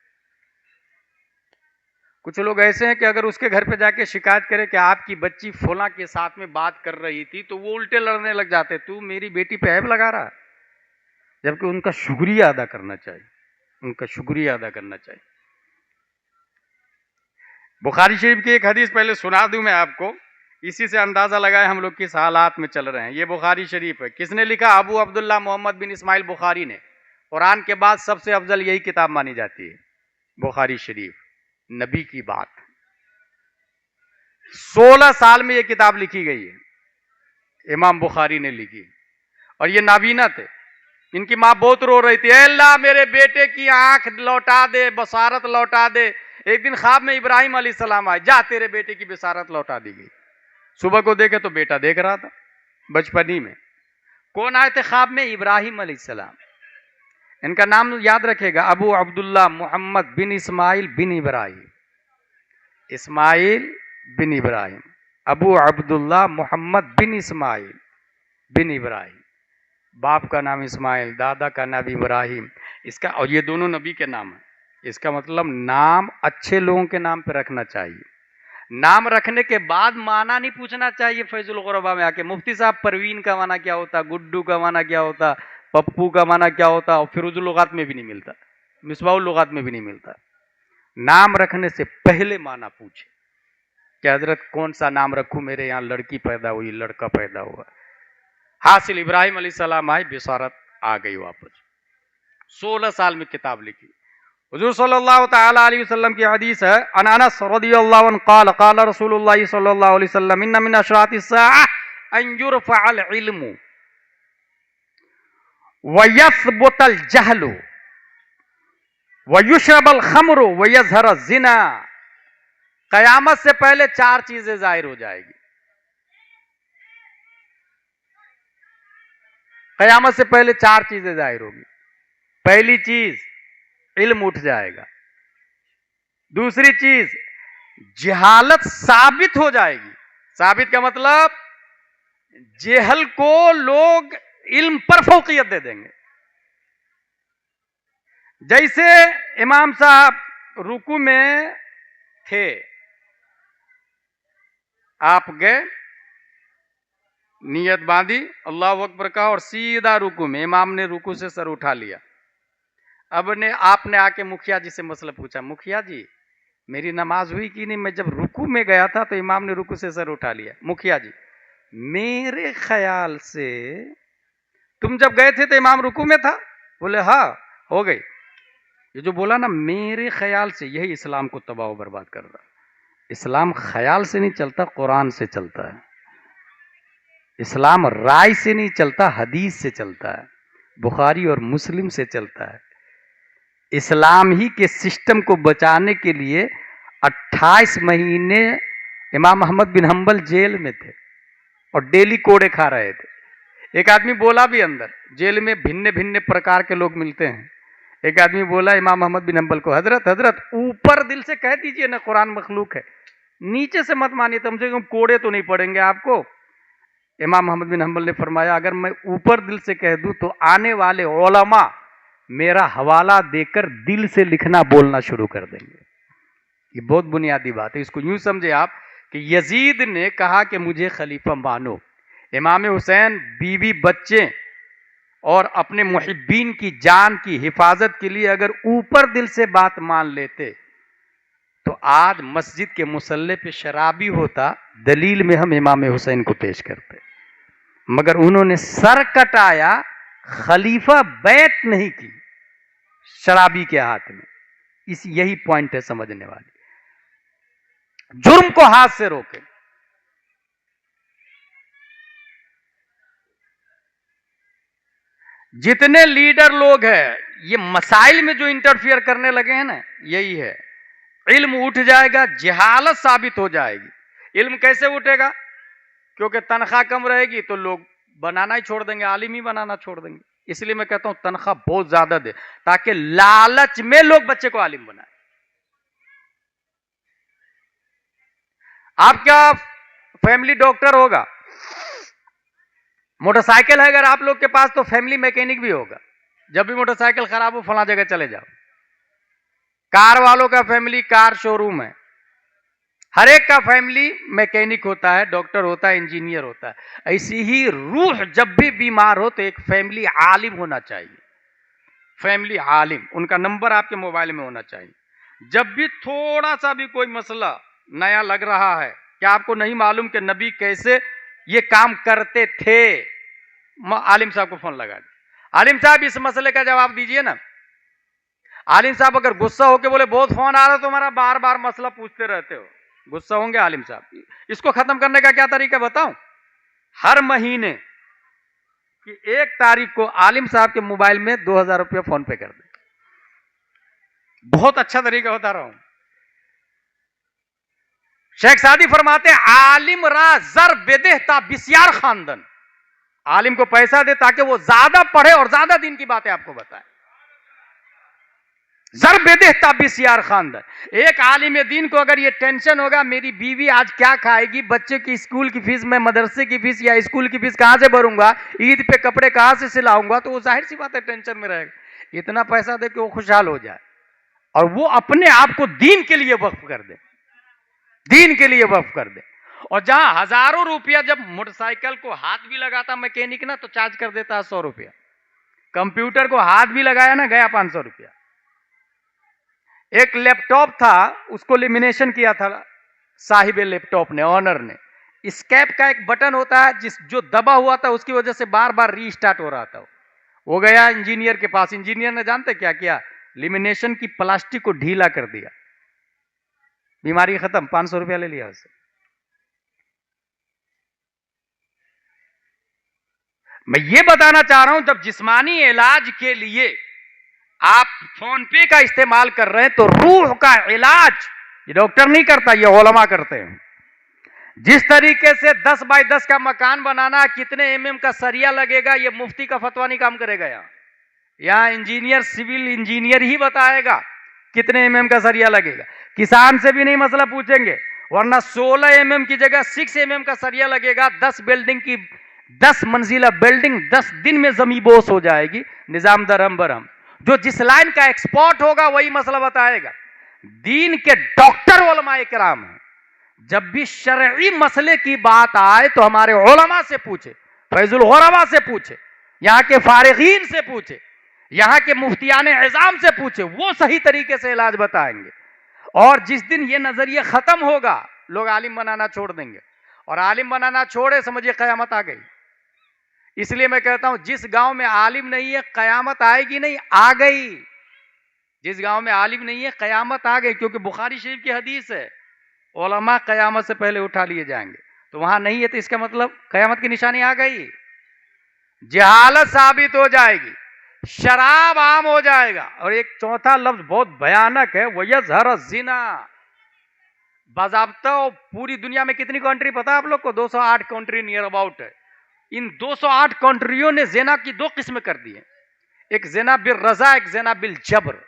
कुछ लोग ऐसे हैं कि अगर उसके घर पे जाके शिकायत करे कि आपकी बच्ची फुला के साथ में बात कर रही थी, तो वो उल्टे लड़ने लग जाते, तू मेरी बेटी पे ऐब लगा रहा। जबकि उनका शुक्रिया अदा करना चाहिए, उनका शुक्रिया अदा करना चाहिए। बुखारी शरीफ की एक हदीस पहले सुना दूं मैं आपको, इसी से अंदाजा लगाए हम लोग किस हालात में चल रहे हैं। ये बुखारी शरीफ है। किसने लिखा? अबू अब्दुल्ला मोहम्मद बिन इस्माइल बुखारी ने। कुरान के बाद सबसे अफजल यही किताब मानी जाती है, बुखारी शरीफ, नबी की बात। 16 साल में यह किताब लिखी गई है, इमाम बुखारी ने लिखी। और ये नाबीना थे, इनकी मां बहुत रो रही थी, अल्लाह मेरे बेटे की आंख लौटा दे, बसारत लौटा दे। एक दिन ख्वाब में इब्राहिम अलैहिस्सलाम आए, जा तेरे बेटे की बसारत लौटा दी गई। सुबह को देखे तो बेटा देख रहा था बचपनी में। कौन आए थे ख्वाब में? इब्राहिम अलैहिस्सलाम। इनका नाम याद रखेगा, अबू अब्दुल्ला मोहम्मद बिन इस्माइल बिन इब्राहिम। इस्माइल बिन इब्राहिम, अबू अब्दुल्ला मोहम्मद बिन इस्माइल बिन इब्राहिम। बाप का नाम इस्माइल, दादा का नाम इब्राहिम। इसका, और ये दोनों नबी के नाम है। इसका मतलब नाम अच्छे लोगों के नाम पे रखना चाहिए। नाम रखने के बाद माना नहीं पूछना चाहिए फैजुल गुरबा में आके, मुफ्ती साहब परवीन का माना क्या होता, गुड्डू का माना क्या होता, पप्पू का माना क्या होता, और फिरोजुल लुगात में भी नहीं मिलता, मिसबाहुल लुगात में भी नहीं मिलता। नाम रखने से पहले माना पूछे कि हजरत कौन सा नाम रखूं, मेरे यहाँ लड़की पैदा हुई, लड़का पैदा हुआ। हासिल इब्राहिम अलैहिस्सलाम आए, बिसारत आ गई वापस। 16 साल में किताब लिखी। हुजूर सल्लल्लाहु तआला अलैहि वसल्लम की हदीस है, अनस रदियल्लाहु अन्हु क़ाल क़ाल रसूलुल्लाह सल्लल्लाहु अलैहि वसल्लम इन्न मिन अशरातिस साअह अन युरफ़अल इल्मु व यस्बुतल जहलु व युशरबल खम्रु व यज़हर ज़िना। कयामत से पहले 4 चीजें जाहिर हो जाएगी। कयामत से पहले 4 चीजें जाहिर होगी। पहली चीज, इल्म उठ जाएगा। दूसरी चीज, जहालत साबित हो जाएगी। साबित का मतलब, जेहल को लोग इल्म पर फौकियत दे देंगे। जैसे इमाम साहब रुकू में थे, आप गए, नियत बांधी, अल्लाह अकबर कहा और सीधा रुकू में, इमाम ने रुकू से सर उठा लिया। अब आपने आके मुखिया जी से मसला पूछा, मुखिया जी मेरी नमाज हुई कि नहीं? मैं जब रुकू में गया था तो इमाम ने रुकू से सर उठा लिया। मुखिया जी मेरे ख्याल से तुम जब गए थे तो इमाम रुकू में था? बोले हाँ, हो गई। ये जो बोला ना मेरे ख्याल से, यही इस्लाम को तबाह बर्बाद कर रहा है। इस्लाम ख्याल से नहीं चलता, कुरान से चलता है। इस्लाम राय से नहीं चलता, हदीस से चलता है, बुखारी और मुस्लिम से चलता है। इस्लाम ही के सिस्टम को बचाने के लिए 28 महीने इमाम अहमद बिन हंबल जेल में थे और डेली कोड़े खा रहे थे। एक आदमी बोला भी, अंदर जेल में भिन्न भिन्न प्रकार के लोग मिलते हैं। एक आदमी बोला इमाम अहमद बिन हंबल को, हजरत हजरत ऊपर दिल से कह दीजिए ना कुरान मखलूक है, नीचे से मत मानिए, कम से कम कोड़े तो नहीं पड़ेंगे आपको। इमाम अहमद बिन हंबल ने फरमाया, अगर मैं ऊपर दिल से कह दूं तो आने वाले उलमा मेरा हवाला देकर दिल से लिखना बोलना शुरू कर देंगे। ये बहुत बुनियादी बात है। इसको यूं समझे आप कि यजीद ने कहा कि मुझे खलीफा मानो। इमाम हुसैन बीवी बच्चे और अपने मुहिब्बीन की जान की हिफाजत के लिए अगर ऊपर दिल से बात मान लेते तो आज मस्जिद के मुसल्ले पे शराबी होता, दलील में हम इमाम हुसैन को पेश करते। मगर उन्होंने सर कटाया, खलीफा बैत नहीं की शराबी के हाथ में। यही पॉइंट है समझने वाली। जुर्म को हाथ से रोके। जितने लीडर लोग हैं, ये मसाइल में जो इंटरफियर करने लगे हैं ना, यही है। इल्म उठ जाएगा, जहालत साबित हो जाएगी। इल्म कैसे उठेगा? क्योंकि तनख्वाह कम रहेगी तो लोग बनाना ही छोड़ देंगे, आलिम ही बनाना छोड़ देंगे। इसलिए मैं कहता हूं तनख्वाह बहुत ज्यादा दे, ताकि लालच में लोग बच्चे को आलिम बनाए। आपका फैमिली डॉक्टर होगा, मोटरसाइकिल है अगर आप लोग के पास तो फैमिली मैकेनिक भी होगा। जब भी मोटरसाइकिल खराब हो फला जगह चले जाओ। कार वालों का फैमिली कार शोरूम है, हर एक का फैमिली मैकेनिक होता है, डॉक्टर होता है, इंजीनियर होता है। ऐसी ही रूह जब भी बीमार हो तो एक फैमिली आलिम होना चाहिए, फैमिली आलिम, उनका नंबर आपके मोबाइल में होना चाहिए। जब भी थोड़ा सा भी कोई मसला नया लग रहा है, क्या आपको नहीं मालूम कि नबी कैसे ये काम करते थे, आलिम साहब को फोन लगा दीजिए। आलिम साहब इस मसले का जवाब दीजिए ना। आलिम साहब अगर गुस्सा होके बोले बहुत फोन आ रहा तो हमारा बार बार मसला पूछते रहते हो, गुस्सा होंगे आलिम साहब। इसको खत्म करने का क्या तरीका बताऊं? हर महीने की 1 तारीख को आलिम साहब के मोबाइल में 2000 रुपया फोन पे कर दे। बहुत अच्छा तरीका बता रहा हूं। शेख सादी फरमाते आलिम रा जर बेदेहता बिस्यार खानदन, आलिम को पैसा दे ताकि वो ज्यादा पढ़े और ज्यादा दिन की बातें आपको बताए। जर बेदेहता बिस्यार खानदन, एक आलिम दीन को अगर ये टेंशन होगा मेरी बीवी आज क्या खाएगी, बच्चे की स्कूल की फीस, मैं मदरसे की फीस या स्कूल की फीस कहां से भरूंगा, ईद पे कपड़े कहां से सिलाऊंगा, तो वो जाहिर सी बात है टेंशन में रहेगा। इतना पैसा दे कि वो खुशहाल हो जाए और वो अपने आप को दीन के लिए वक्फ कर दे, दीन के लिए वक्फ कर दे। और जहां हजारों रुपया, जब मोटरसाइकिल को हाथ भी लगाता मैकेनिक ना तो चार्ज कर देता है 100 रुपया, कंप्यूटर को हाथ भी लगाया ना गया 500 रुपया। एक लैपटॉप था उसको लेमिनेशन किया था साहिब लैपटॉप ने, ऑनर ने। स्कैप का एक बटन होता है जो दबा हुआ था, उसकी वजह से बार बार रीस्टार्ट हो रहा था। वो गया इंजीनियर के पास, इंजीनियर ने जानते क्या किया, लेमिनेशन की प्लास्टिक को ढीला कर दिया, बीमारी खत्म, 500 रुपया ले लिया उससे। मैं ये बताना चाह रहा हूं जब जिस्मानी इलाज के लिए आप फोन पे का इस्तेमाल कर रहे हैं तो रूह का इलाज ये डॉक्टर नहीं करता, ये उलमा करते हैं। जिस तरीके से 10 बाई 10 का मकान बनाना, कितने mm का सरिया लगेगा, ये मुफ्ती का फतवा नहीं काम करेगा। यहां इंजीनियर, सिविल इंजीनियर ही बताएगा कितने mm का सरिया लगेगा। किसान से भी नहीं मसला पूछेंगे, वरना 16 mm की जगह 6 mm का सरिया लगेगा। 10 बिल्डिंग की 10 मंजिला बिल्डिंग 10 दिन में जमीबोस हो जाएगी, निजाम दरम बरम। जो जिस लाइन का एक्सपर्ट होगा वही मसला बताएगा। दीन के डॉक्टर उलमाए किराम हैं। जब भी शरई मसले की बात आए तो हमारे उलमा से पूछे, फैजुल गुरबा से पूछे, यहाँ के फारिगीन से पूछे, यहाँ के मुफ्तियान इज़ाम से पूछे, वो सही तरीके से इलाज बताएंगे। और जिस दिन ये नजरिया खत्म होगा लोग आलिम बनाना छोड़ देंगे, और आलिम बनाना छोड़े समझिए कयामत आ गई। इसलिए मैं कहता हूं जिस गांव में आलिम नहीं है कयामत आएगी नहीं, आ गई। जिस गांव में आलिम नहीं है कयामत आ गई, क्योंकि बुखारी शरीफ की हदीस है उलमा कयामत से पहले उठा लिए जाएंगे। तो वहां नहीं है तो इसका मतलब कयामत की निशानी आ गई। जहालत साबित हो जाएगी, शराब आम हो जाएगा। और एक चौथा लफ्ज बहुत भयानक है, वयज़हर ज़िना। बाज़ाब्ता पूरी दुनिया में कितनी कंट्री पता है आप लोग को? 208 कंट्री नियर अबाउट है। इन 208 कंट्रियों ने ज़िना की 2 किस्म कर दी है, एक ज़िना बिल रजा, एक ज़िना बिल जबर।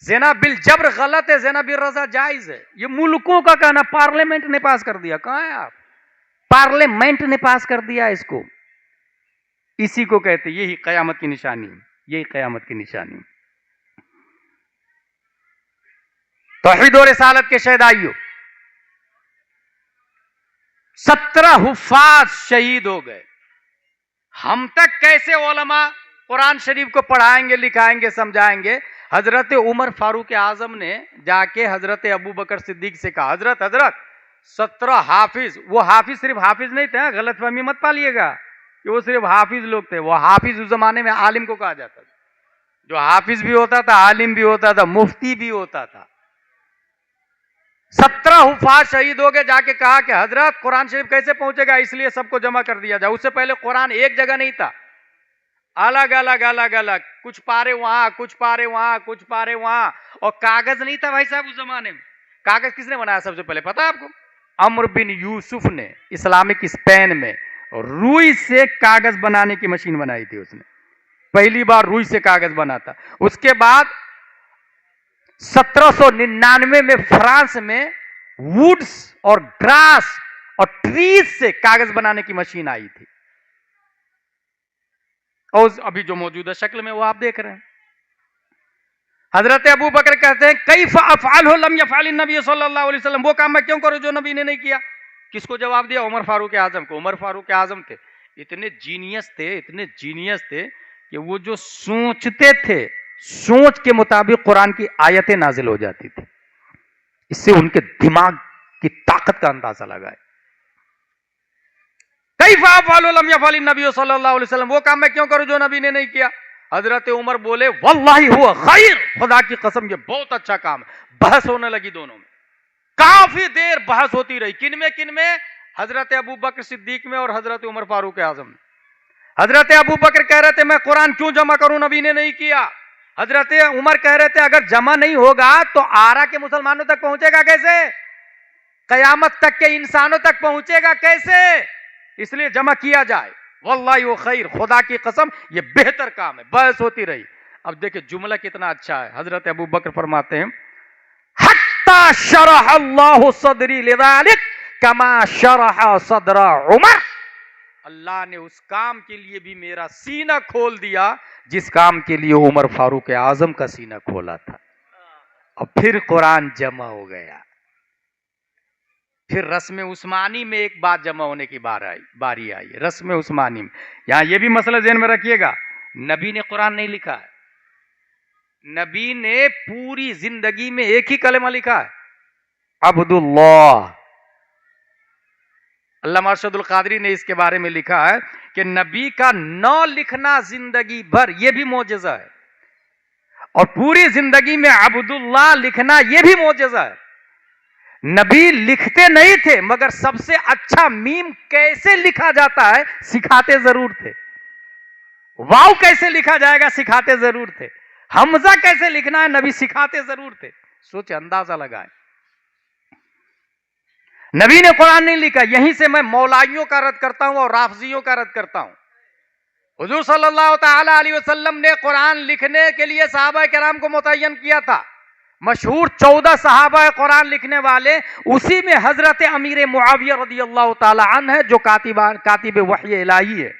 ज़िना बिल जबर गलत है, ज़िना बिल रजा जायज है। ये मुल्कों का कहना, पार्लियामेंट ने पास कर दिया। कहां है आप? पार्लियामेंट ने पास कर दिया इसको। इसी को कहते, यही कयामत की निशानी, यही कयामत की निशानी। तौहीद और रिसालत के शहदाइयों, 17 हुफ्फाज शहीद हो गए। हम तक कैसे उलमा कुरान शरीफ को पढ़ाएंगे, लिखाएंगे, समझाएंगे? हजरत उमर फारूक आजम ने जाके हजरत अबू बकर सिद्दीक से कहा, हजरत 17 हाफिज, वो हाफिज सिर्फ हाफिज नहीं थे, गलतफहमी मत पालिएगा कि वो सिर्फ हाफिज लोग थे। वो हाफिज उस जमाने में आलिम को कहा जाता था। जो हाफिज भी होता था, आलिम भी होता था, मुफ्ती भी होता था। 17 हुफ्फाज शहीद हो गए। जाके कहा कि हजरत कुरान शरीफ कैसे पहुंचेगा, इसलिए सबको जमा कर दिया जाए। उससे पहले कुरान एक जगह नहीं था, अलग अलग अलग अलग, कुछ पारे वहां, कुछ पारे वहां, कुछ पारे वहां। और कागज नहीं था भाई साहब उस जमाने में। कागज किसने बनाया सबसे पहले पता है आपको? अम्र बिन यूसुफ ने इस्लामिक स्पेन में रुई से कागज बनाने की मशीन बनाई थी। उसने पहली बार रुई से कागज बना था। उसके बाद 1799 में फ्रांस में वुड्स और ग्रास और ट्रीज से कागज बनाने की मशीन आई थी। और अभी जो मौजूदा शक्ल में वो आप देख रहे हैं। हजरत अबू बकर कहते हैं कैफ अफ़अलहु लम यफ़अल नबी सल्लल्लाहु अलैहि वसल्लम, वो काम मैं क्यों करूं जो नबी ने नहीं किया। किसको जवाब दिया? उमर फारूक आजम को। उमर फारूक आजम थे, इतने जीनियस थे कि वो जो सोचते थे, सोच के मुताबिक कुरान की आयतें नाजिल हो जाती थी। इससे उनके दिमाग की ताकत का अंदाजा लगाए। कैफ अफ़अलहु लम यफ़अल नबी सल्लल्लाहु अलैहि वसल्लम, वो काम मैं क्यों करूं जो नबी ने नहीं किया। हजरत उमर बोले वल्लाही हुआ खैर, खुदा की कसम ये बहुत अच्छा काम है। बहस होने लगी दोनों में, काफी देर बहस होती रही। किन में? हजरत अबू बकर सिद्दीक में और हजरत उमर फारूक आजम में। हजरत अबू बकर कह रहे थे मैं कुरान क्यों जमा करूं, नबी ने नहीं किया। हजरत उमर कह रहे थे अगर जमा नहीं होगा तो आरा के मुसलमानों तक पहुंचेगा कैसे, कयामत तक के इंसानों तक पहुंचेगा कैसे, इसलिए जमा किया जाए। वल्लाही वो खैर, खुदा की कसम ये बेहतर काम है। बहस होती रही। अब देखिए जुमला कितना अच्छा है। हजरत अबू बकर फरमाते हैं हत्ता शरह अल्लाहु सदरी लिज़ालिक कमा शरह सदर उमर, अल्लाह ने उस काम के लिए भी मेरा सीना खोल दिया जिस काम के लिए उमर फारूक आजम का सीना खोला था। और फिर कुरान जमा हो गया। फिर रस्म उस्मानी में एक बात जमा होने की बारी आई। रस्म उस्मानी में यहां यह भी मसला ज़हन में रखिएगा, नबी ने कुरान नहीं लिखा है। नबी ने पूरी जिंदगी में एक ही कलमा लिखा है, अब्दुल्लाह। अल्लामा अरशदुल कादरी ने इसके बारे में लिखा है कि नबी का न लिखना जिंदगी भर यह भी मौजज़ा है, और पूरी जिंदगी में अब्दुल्लाह लिखना यह भी मौजज़ा है। नबी लिखते नहीं थे मगर सबसे अच्छा मीम कैसे लिखा जाता है सिखाते जरूर थे। वाव कैसे लिखा जाएगा सिखाते जरूर थे। हमजा कैसे लिखना है नबी सिखाते जरूर थे। सोचे, अंदाजा लगाए। नबी ने कुरान नहीं लिखा। यहीं से मैं मौलाइयों का रद्द करता हूं और राफजियों का रद्द करता हूं। हुजूर सल्लल्लाहु तआला अलैहि वसल्लम ने कुरान लिखने के लिए सहाबा किराम को मुतय्यन किया था। मशहूर 14 सहाबा कुरान लिखने वाले, उसी में हजरत अमीर मुआविया रदियल्लाहु ताला अन्हु है जो कातिब वही इलाही है।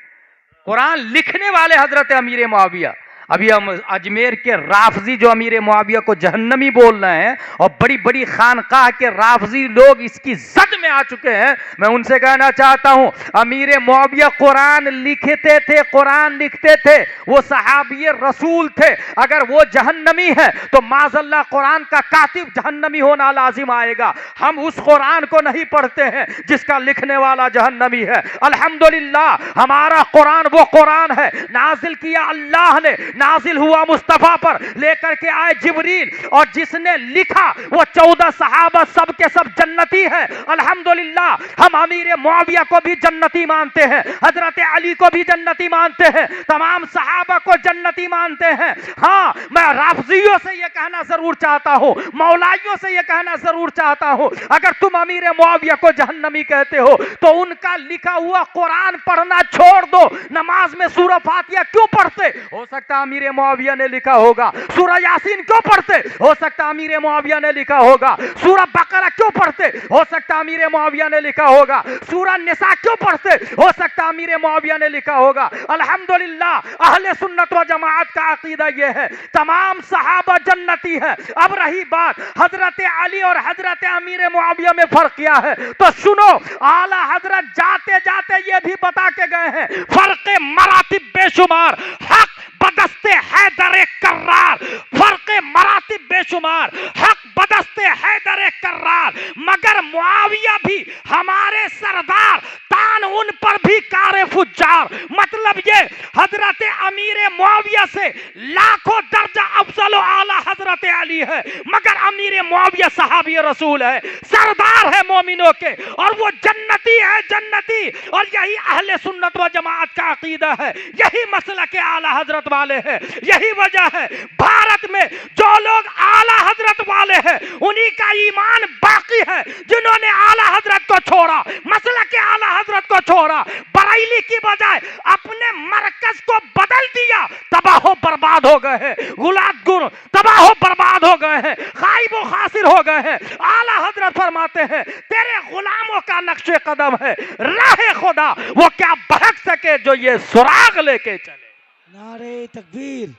कुरान लिखने वाले हजरत अमीर मुआविया। अभी हम अजमेर के राफजी जो अमीर मुआविया को जहन्नमी बोल रहे हैं, और बड़ी बड़ी खानकाह के राफजी लोग इसकी जद में आ चुके हैं, मैं उनसे कहना चाहता हूं अमीर मुआविया कुरान लिखते थे, कुरान लिखते थे, वो सहाबी रसूल थे। अगर वो जहन्नमी है तो माज़ल्ला कुरान का कातिब जहन्नमी होना लाजिम आएगा। हम उस कुरान को नहीं पढ़ते हैं जिसका लिखने वाला जहन्नमी है। अल्हम्दुलिल्लाह हमारा कुरान वो कुरान है, नाजिल किया अल्लाह ने, नाजिल हुआ मुस्तफा पर, लेकर के आए जिब्रील, और जिसने लिखा वो 14 सहाबा सब के सब जन्नती है। अल्हम्दुलिल्लाह हम अमीर मुआविया को भी जन्नती मानते हैं, हजरत अली को भी जन्नती मानते हैं, तमाम सहाबा को जन्नती मानते हैं। हाँ, मैं राफजियों से यह कहना जरूर चाहता हूं, मौलाइयों से यह कहना जरूर चाहता हूं, अगर तुम अमीर मुआविया को जहन्नमी कहते हो तो उनका लिखा हुआ कुरान पढ़ना छोड़ दो। नमाज में सूरह फातिहा क्यों पढ़ते? हो सकता अमीर मुआविया ने लिखा होगा। सूरह यासीन क्यों पढ़ते? हो सकता अमीर मुआविया ने लिखा होगा। सूरह बकरा क्यों पढ़ते? हो सकता अमीर मुआविया ने लिखा होगा। सूरह निसा क्यों पढ़ते? हो सकता अमीर मुआविया ने लिखा होगा। अल्हम्दुलिल्लाह अहले सुन्नत व जमाअत का अकीदा यह है तमाम सहाबा जन्नती है। अब रही बात हजरत अली और हजरत अमीर मुआविया में फर्क क्या है, तो सुनो, आला हजरत जाते जाते ये भी बता के गए हैं फर्क मरातिब बेशुमार, हक बदस्ते हैदर कर्रार, फर्क मरातिब बेशुमार, हक बदस्ते हैदर कर्रार, मगर मुआविया भी हमारे सरदार, तान उन पर भी कारे फुज्जार। मतलब ये हजरत अमीर मुआविया से लाखों दर्जा अफजल आला हजरत अली है, मगर अमीर मुआविया सहाबी रसूल है, सरदार है मोमिनों के, और वो जन्नती है, जन्नती। और यही अहले सुन्नत व जमाअत का अकीदा है, यही मसला के आला हजरत वाले हैं। यही वजह है भारत में जो लोग आला हजरत वाले हैं उन्हीं का ईमान बाकी है। जिन्होंने आला हजरत को छोड़ा, मसला के आला हजरत को छोड़ा, बरेली की बजाय अपने मरकज को बदल दिया, तबाह बर्बाद हो गए हैं। गुलात गुण तबाह बर्बाद हो गए हैं, खाइब व खासिर हो गए हैं। आला हजरत फरमाते हैं तेरे गुलामों का नक्शे कदम है, राह खुदा वो क्या बहक सके जो ये सुराग लेके चले। नारे तकबीर,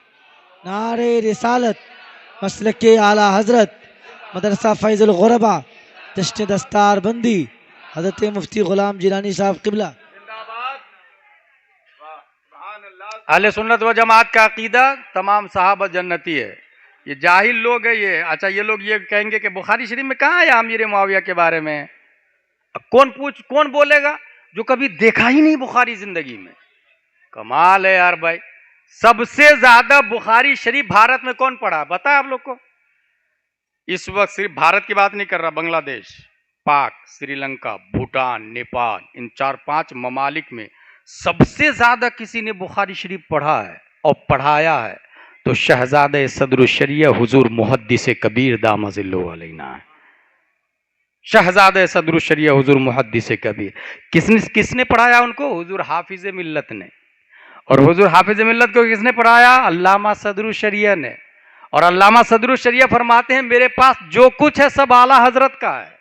नारे रिसालत, मसलक के आला हजरत मदरसा फैजुल गुरबा, जश्न दस्तार बंदी हजरत मुफ्ती गुलाम जिलानी साहब किबला। अहले सुन्नत व जमात का अकीदा तमाम सहाबा जन्नती है। ये जाहिल लोग है ये। अच्छा, ये लोग ये कहेंगे कि बुखारी शरीफ में कहाँ है अमीर मुआविया के बारे में? कौन बोलेगा जो कभी देखा ही नहीं बुखारी जिंदगी में? कमाल है यार भाई। सबसे ज्यादा बुखारी शरीफ भारत में कौन पढ़ा बता आप लोग को? इस वक्त सिर्फ भारत की बात नहीं कर रहा, बांग्लादेश, पाक, श्रीलंका, भूटान, नेपाल, इन 4-5 ममालिक में सबसे ज्यादा किसी ने बुखारी शरीफ पढ़ा है और पढ़ाया है तो शहजादे सदरुल शरिया हुजूर मुहद्दिस कबीर दामजिल्लु अलैना है। शहजादे सदरुल शरिया हुजूर मुहद्दिस कबीर किसने पढ़ाया उनको? हुजूर हाफिज मिल्लत ने। और हुजूर हाफिज मिल्लत को किसने पढ़ाया? अल्लामा सदरुल शरिया ने। और अल्लामा सदरुल शरिया फरमाते हैं मेरे पास जो कुछ है सब आला हजरत का है।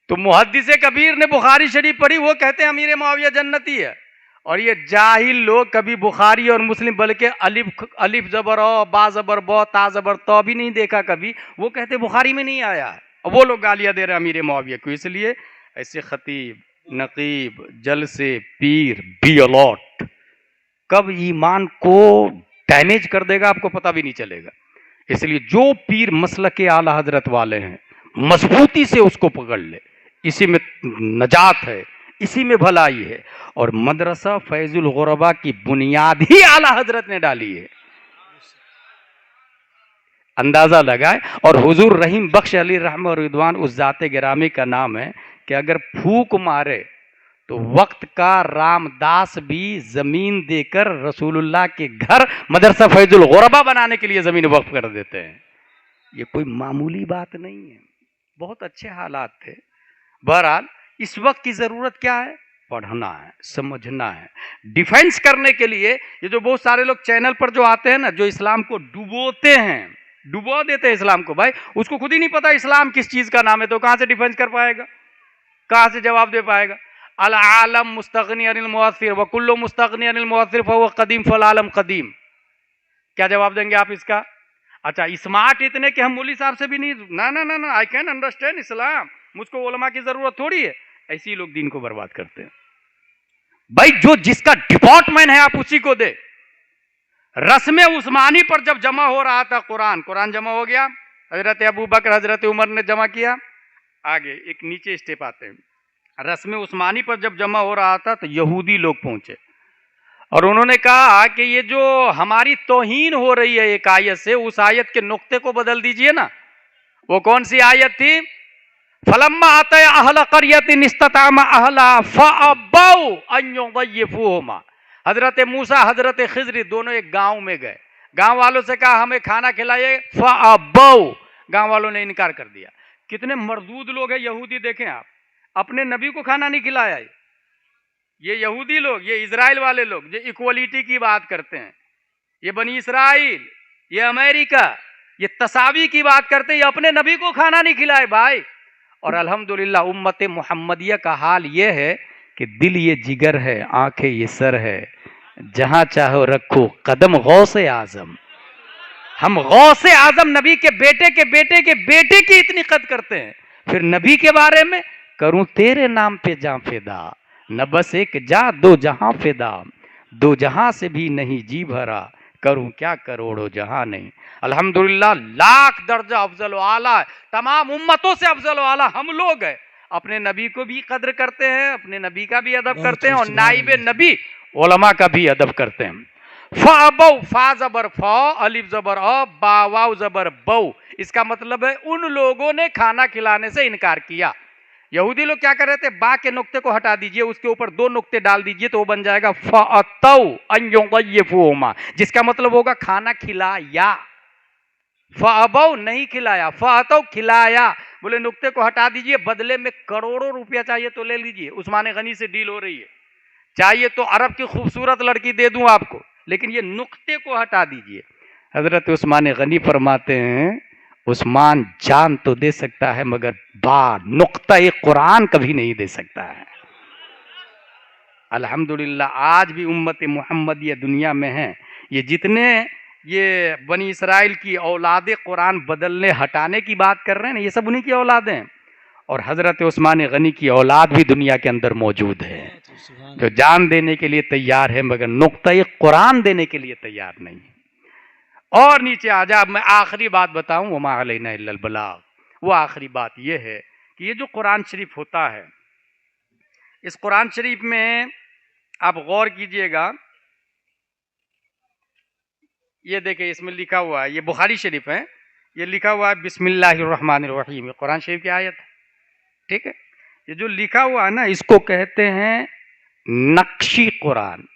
तो मुहद्दिस कबीर ने बुखारी शरीफ पढ़ी, वो कहते हैं अमीर मुआविया जन्नती है। और ये जाहिल लोग कभी बुखारी और मुस्लिम बल्कि अलिफ जबर औ, बा जबर बौ, ता जबर तो भी नहीं देखा कभी, वो कहते बुखारी में नहीं आया है। और वो लोग गालियां दे रहे हैं अमीर मुआविया को। इसलिए ऐसे खतीब, नकीब, जलसे, पीर बी अलॉट कब ईमान को डैमेज कर देगा आपको पता भी नहीं चलेगा। इसलिए जो पीर मसलक के आला हजरत वाले हैं मजबूती से उसको पकड़ ले, इसी में नजात है, इसी में भलाई है। और मदरसा फैजुल गुरबा की बुनियाद ही आला हजरत ने डाली है, अंदाजा लगाए। और हुजूर रहीम बख्श अली रहम और रिदवान उस जाते गिरामी का नाम है कि अगर फूक मारे तो वक्त का रामदास भी जमीन देकर रसूलुल्लाह के घर मदरसा फैजुल गुरबा बनाने के लिए जमीन वक्फ कर देते हैं। ये कोई मामूली बात नहीं है, बहुत अच्छे हालात थे। बहरहाल इस वक्त की जरूरत क्या है? पढ़ना है, समझना है, डिफेंस करने के लिए। ये जो बहुत सारे लोग चैनल पर जो आते हैं ना, जो इस्लाम को डुबोते हैं, डुबो देते हैं इस्लाम को, भाई उसको खुद ही नहीं पता इस्लाम किस चीज का नाम है, तो कहां से डिफेंस कर पाएगा, कहां से जवाब दे पाएगा? अल आलम मुस्तगनी अनिल मुअस्सिर व कुल्लु मुस्तगनी अनिल मुअस्सिर फहुव कदीम फल आलम कदीम। क्या जवाब देंगे आप इसका? अच्छा, स्मार्ट इतने कि हम मौलवी साहब से भी नहीं, ना ना ना ना, आई कैन अंडरस्टैंड इस्लाम, मुझको उलमा की जरूरत थोड़ी है। ऐसे ही लोग दीन को बर्बाद करते हैं। भाई जो जिसका डिपार्टमेंट है आप उसी को दे। रस्म उस्मानी पर जब जमा हो रहा था कुरान जमा हो गया, हजरत अबू बकर हजरत उमर ने जमा किया। आगे एक नीचे स्टेप आते हैं। रस्म उस्मानी पर जब जमा हो रहा था तो यहूदी लोग पहुंचे और उन्होंने कहा कि ये जो हमारी तौहीन हो रही है एक आयत से, उस आयत के नुक्ते को बदल दीजिए ना। वो कौन सी आयत थी? फलम्मा आते अहल करियतिन इस्ततामा अहला फअबौ अन युदय्यिफूहुमा। हजरत मूसा हजरत खिजरी दोनों एक गांव में गए, गांव वालों से कहा हमें खाना खिलाइए, फअबौ, गांव वालों ने इनकार कर दिया। कितने मरदूद लोग हैं यहूदी, देखें आप, अपने नबी को खाना नहीं खिलाया। ये यहूदी लोग, ये इजराइल वाले लोग जो इक्वलिटी की बात करते हैं, ये बनी इसराइल, ये अमेरिका, ये तसावी की बात करते हैं, ये अपने नबी को खाना नहीं खिलाए भाई। और अल्हम्दुलिल्लाह उम्मत मुहम्मदिया का हाल ये है कि दिल ये जिगर है, आंखें ये सर है, जहां चाहो रखो कदम गौसे आजम। हम गौसे आजम नबी के बेटे के बेटे के बेटे की इतनी कद करते हैं, फिर नबी के बारे में करूं तेरे नाम पे जां फिदा, न बस एक जा दो जहां फिदा, दो जहां से भी नहीं जी भरा, करूं क्या करोड़ों जहां नहीं। अल्हम्दुलिल्लाह लाख दर्जा अफजल आला है, तमाम उम्मतों से अफजल आला हम लोग हैं। अपने नबी को भी कद्र करते हैं, अपने नबी का भी अदब करते हैं और नाइबे नबी उलमा का भी अदब करते हैं। फ़अबौ, फा जबर फ़, अलिफ जबर अ, बा वाव जबर बौ। इसका मतलब है उन लोगों ने खाना खिलाने से इनकार किया। यहूदी लोग क्या कर रहे थे? बा के नुक्ते को हटा दीजिए, उसके ऊपर 2 नुक्ते डाल दीजिए तो वो बन जाएगा फ़अतौ अन युदय्यिफूहुमा, जिसका मतलब होगा खाना खिलाया। फ़अबौ नहीं खिलाया, फ़अतौ खिलाया। बोले नुक्ते को हटा दीजिए, बदले में करोड़ों रुपया चाहिए तो ले लीजिए, उस्मान गनी से डील हो रही है, चाहिए तो अरब की खूबसूरत लड़की दे दूं आपको, लेकिन ये नुक्ते को हटा दीजिए। हजरत उस्मान गनी फरमाते हैं उस्मान जान तो दे सकता है, मगर बा नुक्ता कुरान कभी नहीं दे सकता है। अल्हम्दुलिल्लाह आज भी उम्मत मुहम्मदिया दुनिया में है। ये जितने ये बनी इसराइल की औलादे कुरान बदलने हटाने की बात कर रहे हैं ना, ये सब उन्हीं की औलादें हैं। और हज़रत उस्मान गनी की औलाद भी दुनिया के अंदर मौजूद है, जो जान देने के लिए तैयार है मगर नुक्ता कुरान देने के लिए तैयार नहीं है। और नीचे आ जा, मैं आखिरी बात बताऊं, वमा अलैना इल्लल बलाग। वो आखिरी बात ये है कि ये जो कुरान शरीफ होता है, इस कुरान शरीफ में आप गौर कीजिएगा, ये देखिए इसमें लिखा हुआ है, ये बुखारी शरीफ है, ये लिखा हुआ है बिस्मिल्लाहिर्रहमानिर्रहीम, ये कुरान शरीफ की आयत है, ठीक है। ये जो लिखा हुआ है ना, इसको कहते हैं नक्शी कुरान।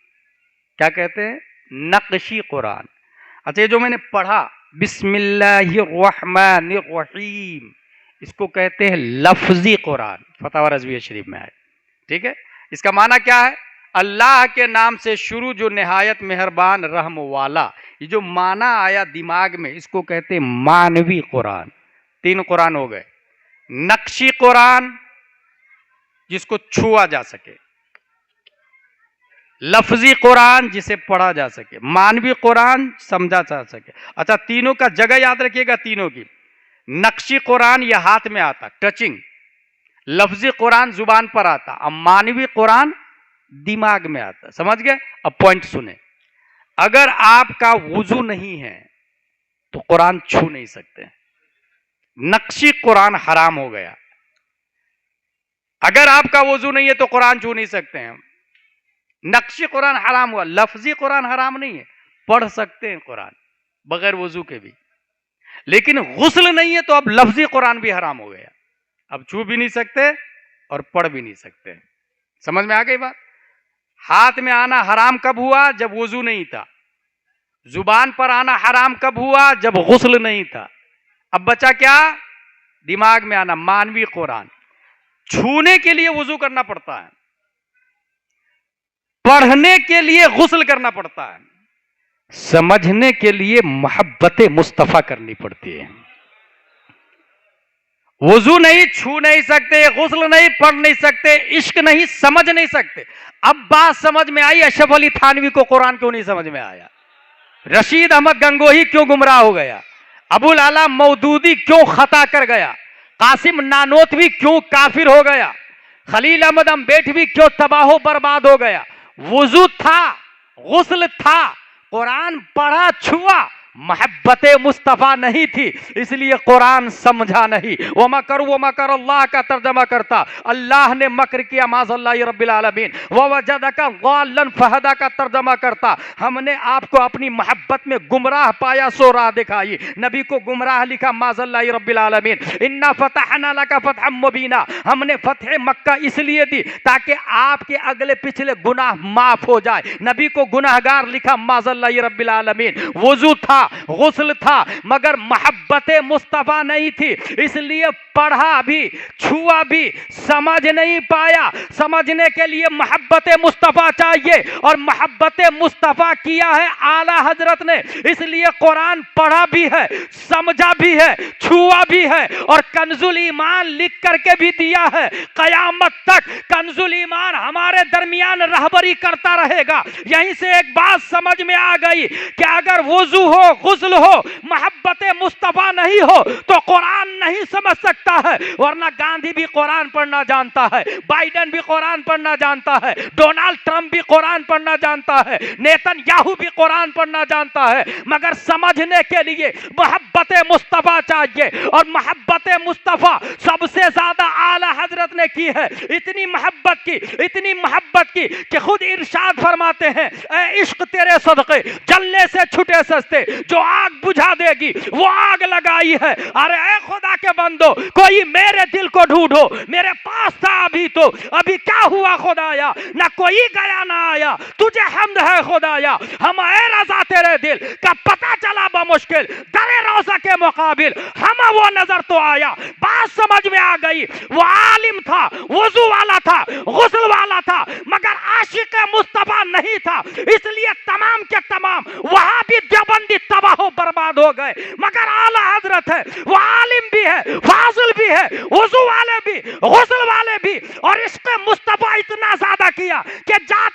क्या कहते हैं? नक्शी कुरान। अच्छा, ये जो मैंने पढ़ा बिस्मिल्लाहिर्रहमानिर्रहीम, इसको कहते हैं लफ्जी कुरान, फतवा रज़विया शरीफ में है, ठीक है। इसका माना क्या है? अल्लाह के नाम से शुरू जो निहायत मेहरबान रहम वाला। ये जो माना आया दिमाग में, इसको कहते हैं मानवी कुरान। 3 कुरान हो गए। नक्शी कुरान जिसको छुआ जा सके, लफ्जी कुरान जिसे पढ़ा जा सके, मानवी कुरान समझा जा सके। अच्छा, तीनों का जगह याद रखिएगा, तीनों की। नक्शी कुरान ये हाथ में आता, टचिंग। लफ्जी कुरान जुबान पर आता, अब मानवी कुरान दिमाग में आता। समझ गए? अब पॉइंट सुने। अगर आपका वुजू नहीं है तो कुरान छू नहीं सकते। नक्शी कुरान हराम हो गया। अगर आपका वुजू नहीं है तो कुरान छू नहीं सकते हैं। नक्शी कुरान हराम हुआ, लफ्जी कुरान हराम नहीं है, पढ़ सकते हैं कुरान बगैर वुजू के भी। लेकिन गुस्ल नहीं है तो अब लफ्जी कुरान भी हराम हो गया। अब छू भी नहीं सकते और पढ़ भी नहीं सकते। समझ में आ गई बात? हाथ में आना हराम कब हुआ? जब वुजू नहीं था। जुबान पर आना हराम कब हुआ? जब गुस्ल नहीं था। अब बचा क्या? दिमाग में आना, मानवी कुरान। छूने के लिए वुजू करना पड़ता है, पढ़ने के लिए गुस्ल करना पड़ता है, समझने के लिए मोहब्बत मुस्तफा करनी पड़ती है। वुजू नहीं, छू नहीं सकते, गुस्ल नहीं, पढ़ नहीं सकते, इश्क नहीं, समझ नहीं सकते। अब बात समझ में आई, अशरफ अली थानवी को कुरान क्यों नहीं समझ में आया? रशीद अहमद गंगोही क्यों गुमराह हो गया? अबुल आला मौदूदी क्यों खता कर गया? कासिम नानोतवी क्यों काफिर हो गया? खलील अहमद अम्बेडवी क्यों तबाह बर्बाद हो गया? वुजू था, गुस्ल था, कुरान पढ़ा, छुआ, मोहब्बत मुस्तफ़ा नहीं थी, इसलिए कुरान समझा नहीं। वो मकर अल्लाह का तर्जमा करता, अल्लाह ने मकर किया माज़ल्लाहि रब्बिल आलमीन। वो वजदका ग़ाल्लन फहदा का तर्जमा करता, हमने आपको अपनी मोहब्बत में गुमराह पाया सो राह दिखाई। नबी को गुमराह लिखा माज़ल्लाहि रब्बिल आलमीन। इन्ना फतहना लका फतहम मुबीना, हमने फतह मक्का इसलिए दी ताकि आपके अगले पिछले गुनाह माफ हो जाए। नबी को गुनाहगार लिखा माज़ल्लाहि रब्बिल आलमीन। वुजू था, गुस्ल था, मगर मोहब्बत मुस्तफा नहीं थी, इसलिए पढ़ा भी, छुआ भी, समझ नहीं पाया। समझने के लिए मोहब्बत मुस्तफा चाहिए और मोहब्बत मुस्तफा किया है आला हजरत ने, इसलिए कुरान पढ़ा भी है, समझा भी है, छुआ भी है और कंजुल ईमान लिख करके भी दिया है। कयामत तक कंजुल ईमान हमारे दरमियान रहबरी करता रहेगा। यहीं से एक बात समझ में आ गई कि अगर वुजू हो, गुस्ल हो, मोहब्बत मुस्तफा नहीं हो तो कुरान नहीं समझ सकता है। वरना गांधी भी कुरान पढ़ना जानता है, बाइडेन भी कुरान पढ़ना जानता है, डोनाल्ड ट्रंप भी कुरान पढ़ना जानता है, नेतन्याहू भी कुरान पढ़ना जानता है, मगर समझने के लिए मोहब्बत मुस्तफा चाहिए। और मोहब्बत मुस्तफा सबसे ज्यादा आला हजरत ने की है। इतनी मोहब्बत की, इतनी मोहब्बत की कि खुद इरशाद फरमाते हैं, ए इश्क तेरे सदके जलने से छुटे सस्ते, जो आग बुझा देगी वो आग लगाई है। अरे ए खुदा के बंदो, कोई मेरे दिल को ढूंढो, मेरे पास था अभी तो, अभी क्या हुआ खुदाया? ना कोई गया ना आया, तुझे हम्द है खुदाया। हम ए रज़ा तेरे दिल का पता चला बमुश्किल, दरे रोज़ा के मुकाबिल हम वो नजर तो आया। बात समझ में आ गई। वो आलिम था, वुजू वाला था, गुस्ल वाला था, मगर आशिक मुस्तफा नहीं था, इसलिए तमाम के तमाम वहां भी देवबंदी तबाह बर्बाद हो गए। मगर आला हजरत है, वो आलिम भी है, फाजिल भी है, वुजू वाले भी, गुस्ल वाले भी, और इसके मुस्तफा इतना ज्यादा किया कि जात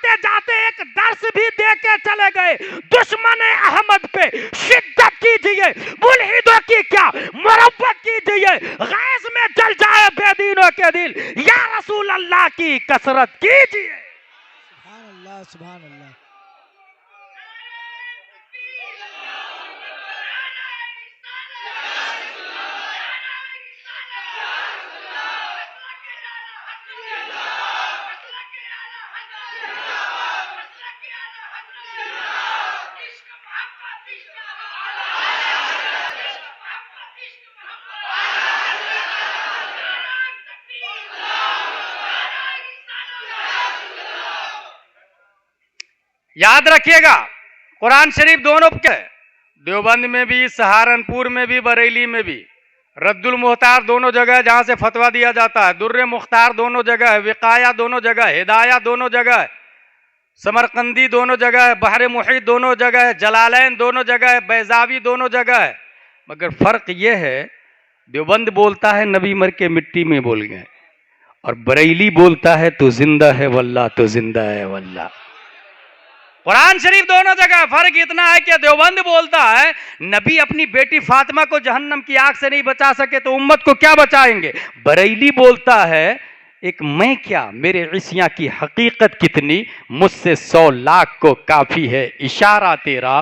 याद रखिएगा, कुरान शरीफ दोनों के, देवबंद में भी, सहारनपुर में भी, बरेली में भी, रद्दुल मुख्तार दोनों जगह जहां से फतवा दिया जाता है, दुर्रे मुख्तार दोनों जगह है, विकाया दोनों जगह है, हिदाया दोनों जगह है, समरकंदी दोनों जगह है, बहर मुहीत दोनों जगह है, जलालैन दोनों जगह है, बैजावी दोनों जगह है। मगर फर्क यह है, देवबंद बोलता है नबी मर के मिट्टी में बोल गए, और बरेली बोलता है तो जिंदा है वल्लाह, तो जिंदा है वल्लाह। कुरान शरीफ दोनों जगह। फर्क इतना है कि देवबंद बोलता है नबी अपनी बेटी फातिमा को जहन्नम की आग से नहीं बचा सके तो उम्मत को क्या बचाएंगे। बरेली बोलता है एक मैं क्या, मेरे इसिया की हकीकत कितनी, मुझसे 100 लाख को काफी है इशारा तेरा।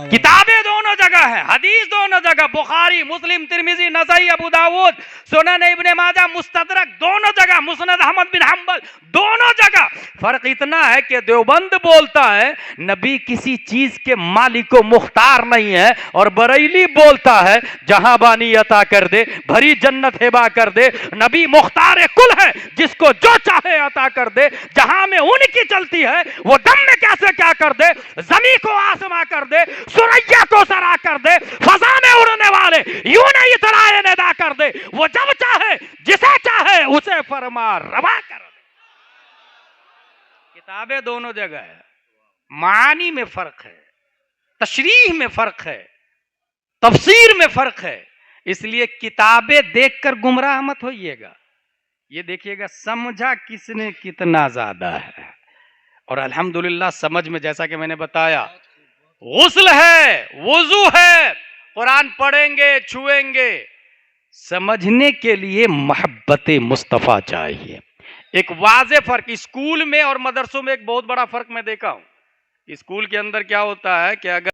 किताबें दोनों जगह है, हदीस दोनों जगह, बुखारी, मुस्लिम, तिरमिजी, नसाई, अबू दाऊद, सुनन इब्ने माजा, मुस्तदरक दोनों जगह, मुस्नद अहमद बिन हंबल दोनों जगह। फर्क इतना है कि देवबंद बोलता है नबी किसी चीज के मालिक को मुख्तार नहीं है, और बरेली बोलता है जहां बानी अता कर दे, भरी जन्नत हिबा कर दे, नबी मुख्तार कुल है, जिसको जो चाहे अता कर दे। जहां में उनकी चलती है वो दम में कैसे क्या कर दे, जमी को आसमां कर दे, सुरैया को सरा कर दे, फजा में उड़ने वाले यूं नहीं इतराए निदा कर दे, वो जब चाहे जिसे चाहे उसे फरमा रवा कर दे। किताबें दोनों जगह है, मानी में फर्क है, तशरीह में फर्क है, तफसीर में फर्क है। इसलिए किताबें देखकर गुमराह मत होइएगा, ये देखिएगा समझा किसने कितना ज्यादा है। और अल्हम्दुलिल्लाह समझ में, जैसा कि मैंने बताया, गुस्ल है, वुजू है, कुरान पढ़ेंगे, छुएंगे। समझने के लिए मोहब्बत मुस्तफ़ा चाहिए। एक वाज़े फर्क स्कूल में और मदरसों में एक बहुत बड़ा फर्क मैं देखा हूं। स्कूल के अंदर क्या होता है कि अगर